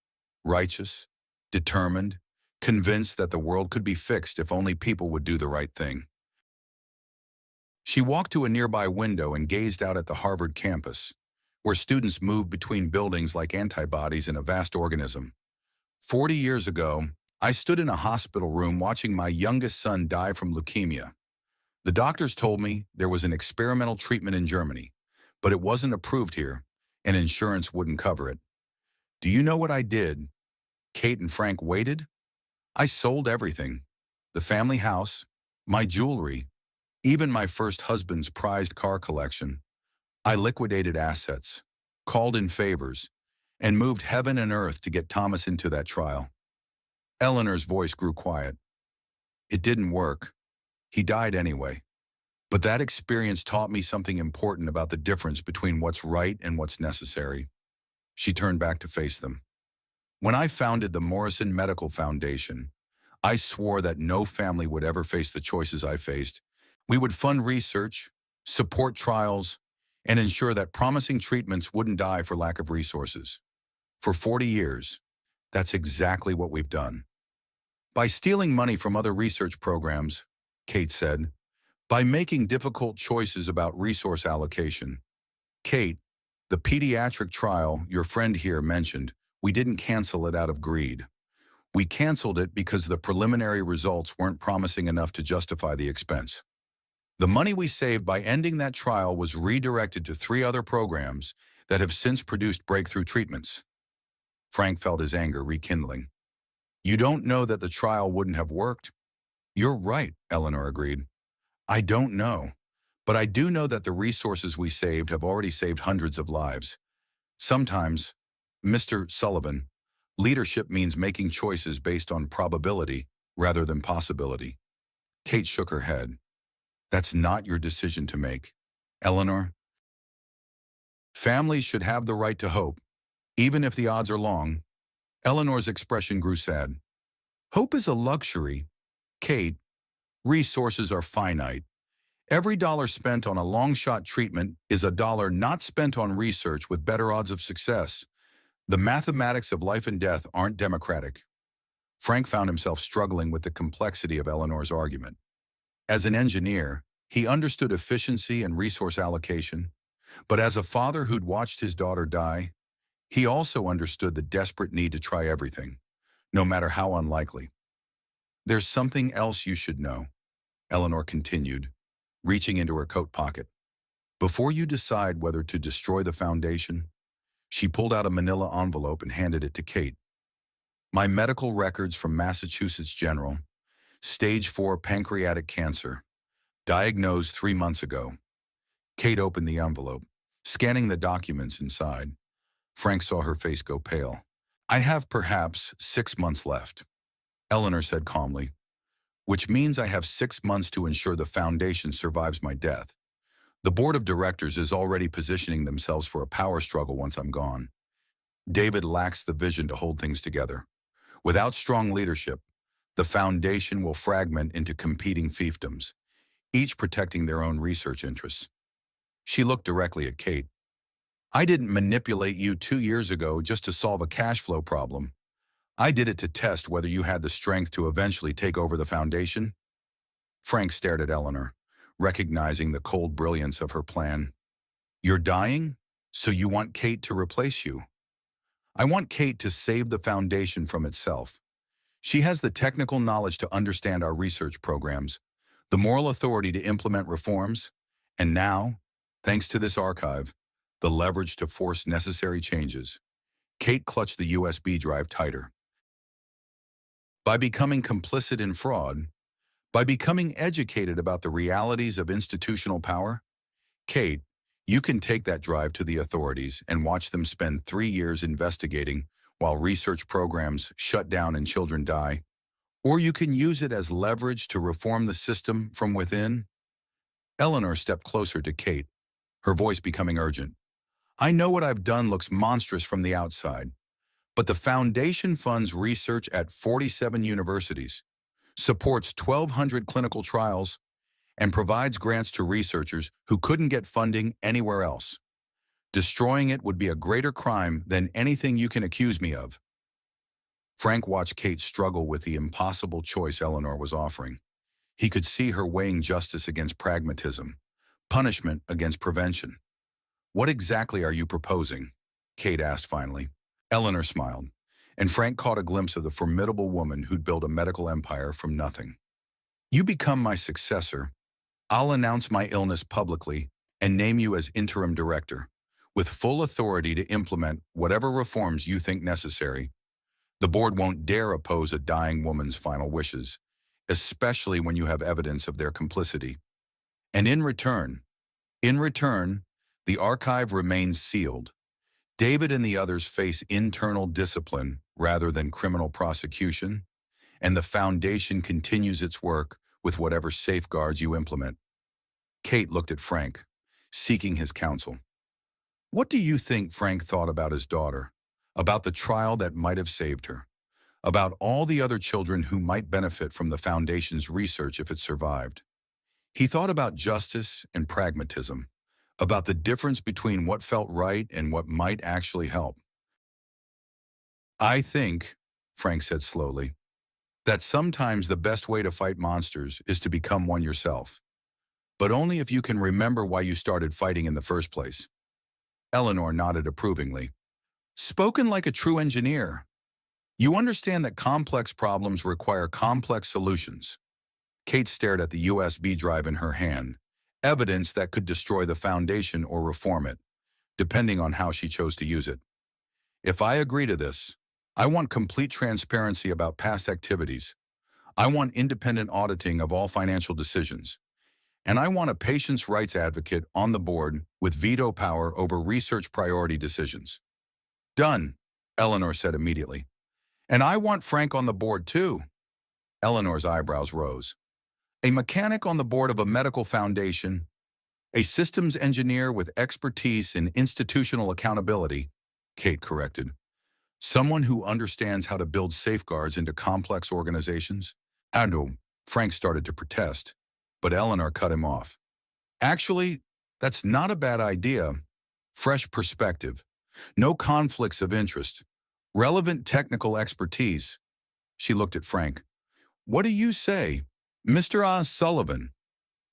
[SPEAKER 1] Righteous, determined, convinced that the world could be fixed if only people would do the right thing." She walked to a nearby window and gazed out at the Harvard campus, where students moved between buildings like antibodies in a vast organism. 40 years ago, I stood in a hospital room watching my youngest son die from leukemia. The doctors told me there was an experimental treatment in Germany, but it wasn't approved here, and insurance wouldn't cover it. Do you know what I did? Kate and Frank waited. I sold everything. The family house, my jewelry, even my first husband's prized car collection. I liquidated assets, called in favors, and moved heaven and earth to get Thomas into that trial. Eleanor's voice grew quiet. It didn't work. He died anyway. But that experience taught me something important about the difference between what's right and what's necessary. She turned back to face them. When I founded the Morrison Medical Foundation, I swore that no family would ever face the choices I faced. We would fund research, support trials, and ensure that promising treatments wouldn't die for lack of resources. For 40 years, that's exactly what we've done. By stealing money from other research programs, Kate said, by making difficult choices about resource allocation. Kate, the pediatric trial your friend here mentioned, we didn't cancel it out of greed. We canceled it because the preliminary results weren't promising enough to justify the expense. The money we saved by ending that trial was redirected to 3 other programs that have since produced breakthrough treatments. Frank felt his anger rekindling. You don't know that the trial wouldn't have worked? You're right, Eleanor agreed. I don't know, but I do know that the resources we saved have already saved hundreds of lives. Sometimes, Mr. Sullivan, leadership means making choices based on probability rather than possibility. Kate shook her head. That's not your decision to make, Eleanor. Families should have the right to hope, even if the odds are long. Eleanor's expression grew sad. Hope is a luxury. Kate, resources are finite. Every dollar spent on a long-shot treatment is a dollar not spent on research with better odds of success. The mathematics of life and death aren't democratic. Frank found himself struggling with the complexity of Eleanor's argument. As an engineer, he understood efficiency and resource allocation, but as a father who'd watched his daughter die, he also understood the desperate need to try everything, no matter how unlikely. There's something else you should know, Eleanor continued, reaching into her coat pocket. Before you decide whether to destroy the foundation, she pulled out a manila envelope and handed it to Kate. My medical records from Massachusetts General, stage 4 pancreatic cancer, diagnosed 3 months ago. Kate opened the envelope, scanning the documents inside. Frank saw her face go pale. I have perhaps 6 months left, Eleanor said calmly, which means I have 6 months to ensure the foundation survives my death. The board of directors is already positioning themselves for a power struggle once I'm gone. David lacks the vision to hold things together. Without strong leadership, The foundation will fragment into competing fiefdoms, each protecting their own research interests. She looked directly at Kate. I didn't manipulate you 2 years ago just to solve a cash flow problem. I did it to test whether you had the strength to eventually take over the foundation. Frank stared at Eleanor, recognizing the cold brilliance of her plan. You're dying? So you want Kate to replace you? I want Kate to save the foundation from itself. She has the technical knowledge to understand our research programs, the moral authority to implement reforms, and now, thanks to this archive, the leverage to force necessary changes. Kate clutched the USB drive tighter. By becoming complicit in fraud, by becoming educated about the realities of institutional power, Kate, you can take that drive to the authorities and watch them spend 3 years investigating while research programs shut down and children die. Or you can use it as leverage to reform the system from within. Eleanor stepped closer to Kate, her voice becoming urgent. I know what I've done looks monstrous from the outside, but the foundation funds research at 47 universities, supports 1,200 clinical trials, and provides grants to researchers who couldn't get funding anywhere else. Destroying it would be a greater crime than anything you can accuse me of. Frank watched Kate struggle with the impossible choice Eleanor was offering. He could see her weighing justice against pragmatism, punishment against prevention. What exactly are you proposing? Kate asked finally. Eleanor smiled, and Frank caught a glimpse of the formidable woman who'd built a medical empire from nothing. You become my successor. I'll announce my illness publicly and name you as interim director, with full authority to implement whatever reforms you think necessary. The board won't dare oppose a dying woman's final wishes, especially when you have evidence of their complicity. And in return, the archive remains sealed. David and the others face internal discipline rather than criminal prosecution, and the foundation continues its work with whatever safeguards you implement. Kate looked at Frank, seeking his counsel. What do you think Frank thought about his daughter, about the trial that might have saved her, about all the other children who might benefit from the foundation's research if it survived? He thought about justice and pragmatism, about the difference between what felt right and what might actually help. I think, Frank said slowly, that sometimes the best way to fight monsters is to become one yourself, but only if you can remember why you started fighting in the first place. Eleanor nodded approvingly. Spoken like a true engineer. You understand that complex problems require complex solutions. Kate stared at the USB drive in her hand, evidence that could destroy the foundation or reform it, depending on how she chose to use it. If I agree to this, I want complete transparency about past activities. I want independent auditing of all financial decisions. And I want a patient's rights advocate on the board with veto power over research priority decisions. Done, Eleanor said immediately. And I want Frank on the board too. Eleanor's eyebrows rose. A mechanic on the board of a medical foundation, a systems engineer with expertise in institutional accountability, Kate corrected. Someone who understands how to build safeguards into complex organizations? And Frank started to protest, but Eleanor cut him off. Actually, that's not a bad idea. Fresh perspective, no conflicts of interest, relevant technical expertise. She looked at Frank. What do you say, Mr. Sullivan,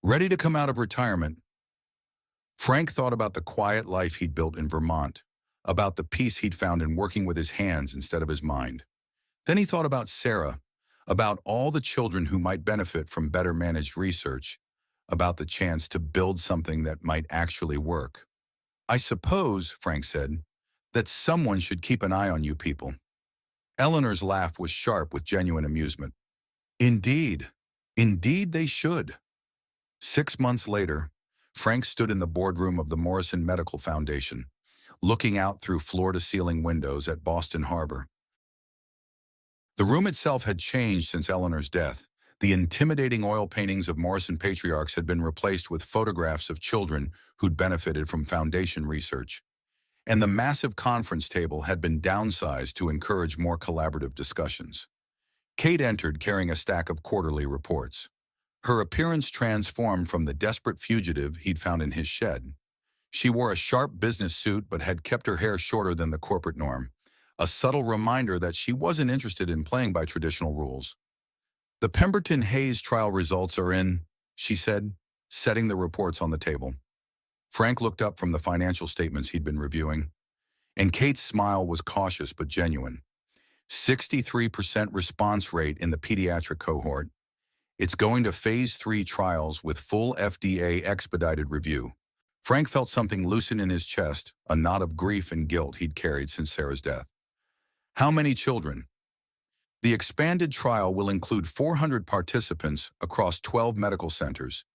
[SPEAKER 1] ready to come out of retirement? Frank thought about the quiet life he'd built in Vermont, about the peace he'd found in working with his hands instead of his mind. Then he thought about Sarah, about all the children who might benefit from better managed research, about the chance to build something that might actually work. I suppose, Frank said, that someone should keep an eye on you people. Eleanor's laugh was sharp with genuine amusement. Indeed they should. 6 months later, Frank stood in the boardroom of the Morrison Medical Foundation, looking out through floor-to-ceiling windows at Boston Harbor. The room itself had changed since Eleanor's death. The intimidating oil paintings of Morrison patriarchs had been replaced with photographs of children who'd benefited from foundation research. And the massive conference table had been downsized to encourage more collaborative discussions. Kate entered carrying a stack of quarterly reports. Her appearance transformed from the desperate fugitive he'd found in his shed. She wore a sharp business suit but had kept her hair shorter than the corporate norm, a subtle reminder that she wasn't interested in playing by traditional rules. "The Pemberton Hayes trial results are in," she said, setting the reports on the table. Frank looked up from the financial statements he'd been reviewing, and Kate's smile was cautious but genuine. 63% response rate in the pediatric cohort. It's going to phase 3 trials with full FDA expedited review. Frank felt something loosen in his chest, a knot of grief and guilt he'd carried since Sarah's death. "How many children?" "The expanded trial will include 400 participants across 12 medical centers.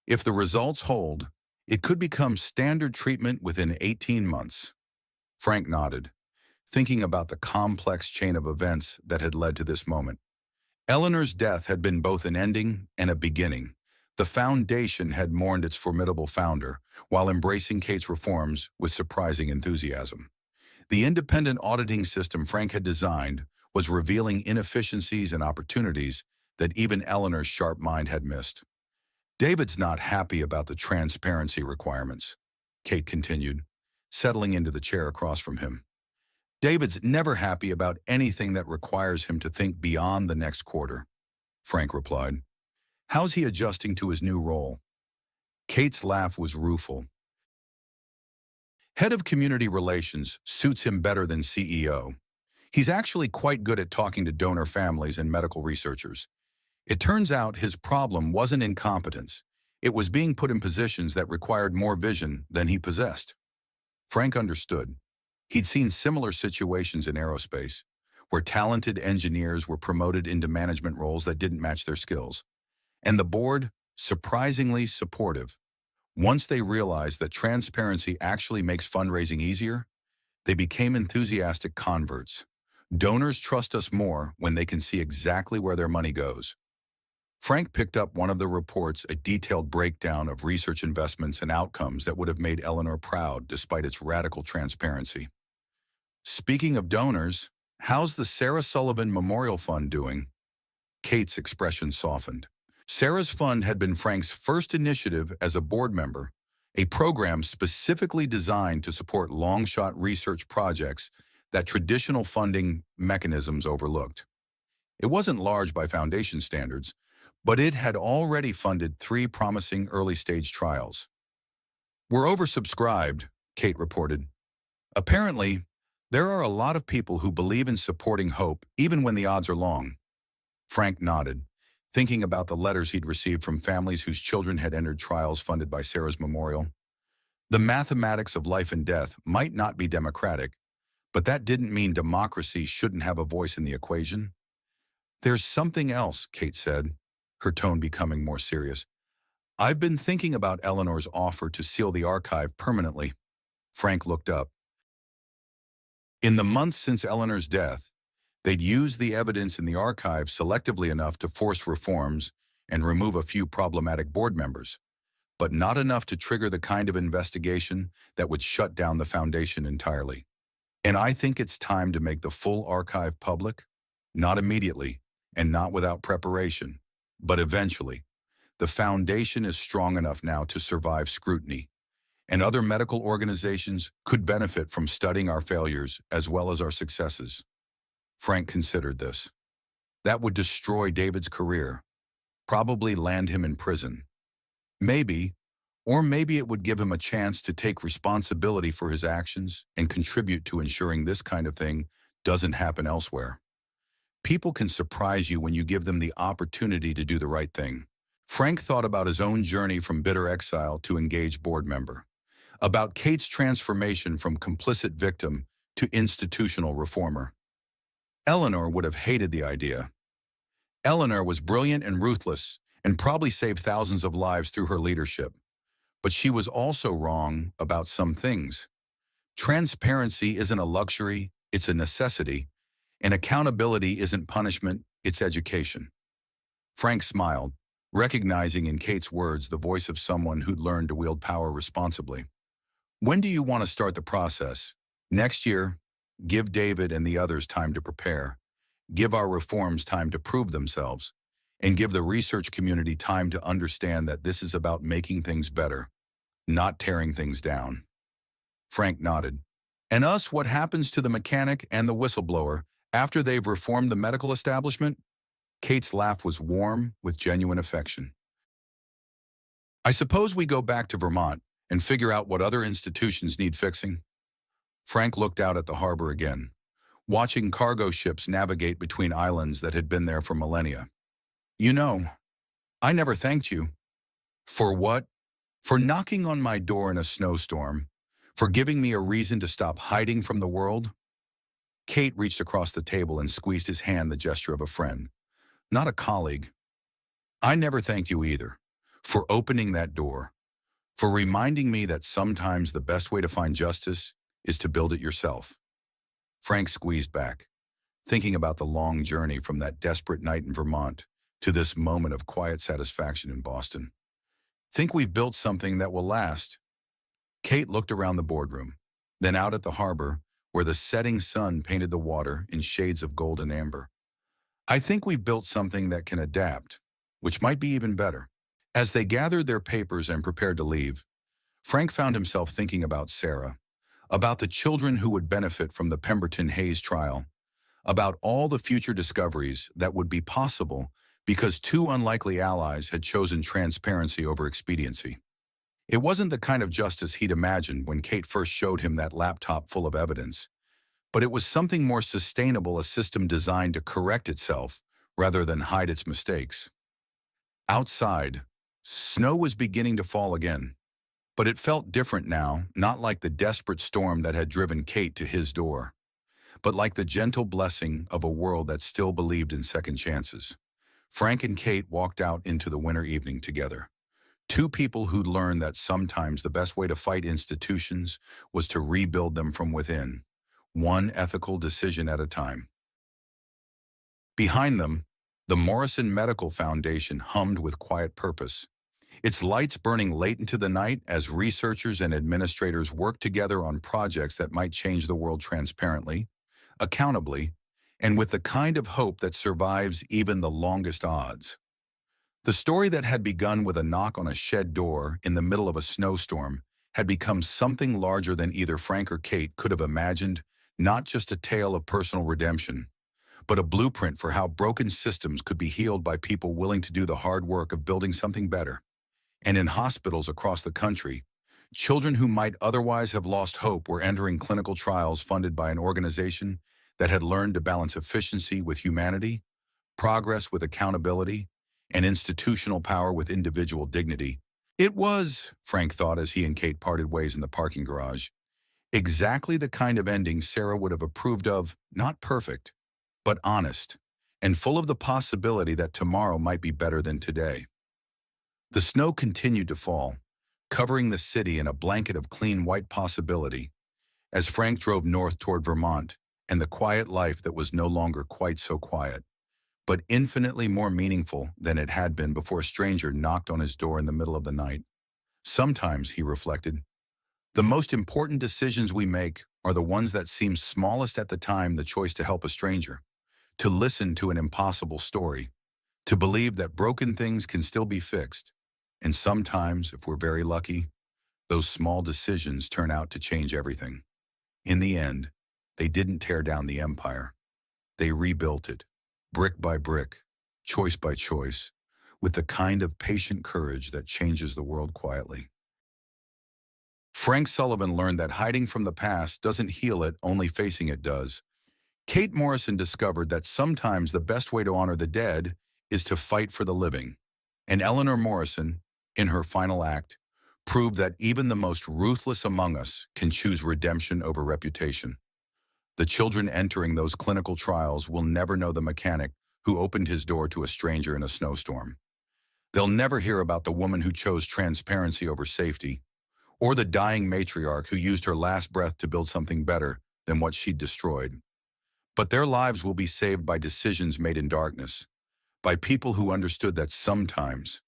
[SPEAKER 1] If the results hold, it could become standard treatment within 18 months. Frank nodded, thinking about the complex chain of events that had led to this moment. Eleanor's death had been both an ending and a beginning. The foundation had mourned its formidable founder, while embracing Kate's reforms with surprising enthusiasm. The independent auditing system Frank had designed was revealing inefficiencies and opportunities that even Eleanor's sharp mind had missed. "David's not happy about the transparency requirements," Kate continued, settling into the chair across from him. "David's never happy about anything that requires him to think beyond the next quarter," Frank replied. "How's he adjusting to his new role?" Kate's laugh was rueful. "Head of Community Relations suits him better than CEO. He's actually quite good at talking to donor families and medical researchers. It turns out his problem wasn't incompetence. It was being put in positions that required more vision than he possessed." Frank understood. He'd seen similar situations in aerospace, where talented engineers were promoted into management roles that didn't match their skills. And the board, surprisingly supportive. Once they realized that transparency actually makes fundraising easier, they became enthusiastic converts. Donors trust us more when they can see exactly where their money goes. Frank picked up one of the reports, a detailed breakdown of research investments and outcomes that would have made Eleanor proud despite its radical transparency. "Speaking of donors, how's the Sarah Sullivan Memorial Fund doing?" Kate's expression softened. Sarah's fund had been Frank's first initiative as a board member, a program specifically designed to support long-shot research projects that traditional funding mechanisms overlooked. It wasn't large by foundation standards, but it had already funded 3 promising early-stage trials. "We're oversubscribed," Kate reported. "Apparently, there are a lot of people who believe in supporting hope even when the odds are long." Frank nodded, thinking about the letters he'd received from families whose children had entered trials funded by Sarah's memorial. The mathematics of life and death might not be democratic, but that didn't mean democracy shouldn't have a voice in the equation. "There's something else," Kate said, her tone becoming more serious. "I've been thinking about Eleanor's offer to seal the archive permanently." Frank looked up. In the months since Eleanor's death, they'd used the evidence in the archive selectively enough to force reforms and remove a few problematic board members, but not enough to trigger the kind of investigation that would shut down the foundation entirely. "And I think it's time to make the full archive public, not immediately and not without preparation, but eventually. The foundation is strong enough now to survive scrutiny, and other medical organizations could benefit from studying our failures as well as our successes." Frank considered this. That would destroy David's career, probably land him in prison. Maybe, or maybe it would give him a chance to take responsibility for his actions and contribute to ensuring this kind of thing doesn't happen elsewhere. People can surprise you when you give them the opportunity to do the right thing. Frank thought about his own journey from bitter exile to engaged board member, about Kate's transformation from complicit victim to institutional reformer. Eleanor would have hated the idea. Eleanor was brilliant and ruthless and probably saved thousands of lives through her leadership. But she was also wrong about some things. Transparency isn't a luxury, it's a necessity, and accountability isn't punishment, it's education. Frank smiled, recognizing in Kate's words the voice of someone who'd learned to wield power responsibly. "When do you want to start the process?" "Next year. Give David and the others time to prepare. give our reforms time to prove themselves, and give the research community time to understand that this is about making things better, not tearing things down. Frank nodded. And us, what happens to the mechanic and the whistleblower after they've reformed the medical establishment? Kate's laugh was warm with genuine affection. I suppose we go back to Vermont and figure out what other institutions need fixing. Frank looked out at the harbor again, watching cargo ships navigate between islands that had been there for millennia. You know, I never thanked you. For what? For knocking on my door in a snowstorm? For giving me a reason to stop hiding from the world? Kate reached across the table and squeezed his hand, the gesture of a friend, not a colleague. I never thanked you either, for opening that door, for reminding me that sometimes the best way to find justice is to build it yourself. Frank squeezed back, thinking about the long journey from that desperate night in Vermont to this moment of quiet satisfaction in Boston. Think we've built something that will last? Kate looked around the boardroom, then out at the harbor where the setting sun painted the water in shades of gold and amber. I think we've built something that can adapt, which might be even better. As they gathered their papers and prepared to leave, Frank found himself thinking about Sarah, about the children who would benefit from the Pemberton Hayes trial, about all the future discoveries that would be possible because two unlikely allies had chosen transparency over expediency. It wasn't the kind of justice he'd imagined when Kate first showed him that laptop full of evidence, but it was something more sustainable, a system designed to correct itself rather than hide its mistakes. Outside, snow was beginning to fall again, but it felt different now, not like the desperate storm that had driven Kate to his door, but like the gentle blessing of a world that still believed in second chances. Frank and Kate walked out into the winter evening together. Two people who'd learned that sometimes the best way to fight institutions was to rebuild them from within, one ethical decision at a time. Behind them, the Morrison Medical Foundation hummed with quiet purpose, its lights burning late into the night as researchers and administrators worked together on projects that might change the world transparently, accountably, and with the kind of hope that survives even the longest odds. The story that had begun with a knock on a shed door in the middle of a snowstorm had become something larger than either Frank or Kate could have imagined, not just a tale of personal redemption, but a blueprint for how broken systems could be healed by people willing to do the hard work of building something better. And in hospitals across the country, children who might otherwise have lost hope were entering clinical trials funded by an organization that had learned to balance efficiency with humanity, progress with accountability, and institutional power with individual dignity. It was, Frank thought as he and Kate parted ways in the parking garage, exactly the kind of ending Sarah would have approved of, not perfect, but honest, and full of the possibility that tomorrow might be better than today. The snow continued to fall, covering the city in a blanket of clean white possibility, as Frank drove north toward Vermont and the quiet life that was no longer quite so quiet, but infinitely more meaningful than it had been before a stranger knocked on his door in the middle of the night. Sometimes, he reflected, the most important decisions we make are the ones that seem smallest at the time, the choice to help a stranger, to listen to an impossible story, to believe that broken things can still be fixed. And sometimes, if we're very lucky, those small decisions turn out to change everything. In the end, they didn't tear down the empire. They rebuilt it, brick by brick, choice by choice, with the kind of patient courage that changes the world quietly. Frank Sullivan learned that hiding from the past doesn't heal it, only facing it does. Kate Morrison discovered that sometimes the best way to honor the dead is to fight for the living. And Eleanor Morrison, in her final act, proved that even the most ruthless among us can choose redemption over reputation. The children entering those clinical trials will never know the mechanic who opened his door to a stranger in a snowstorm. They'll never hear about the woman who chose transparency over safety, or the dying matriarch who used her last breath to build something better than what she'd destroyed. But their lives will be saved by decisions made in darkness, by people who understood that sometimes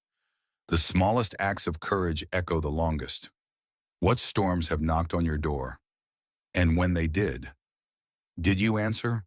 [SPEAKER 1] the smallest acts of courage echo the longest. What storms have knocked on your door? And when they did you answer?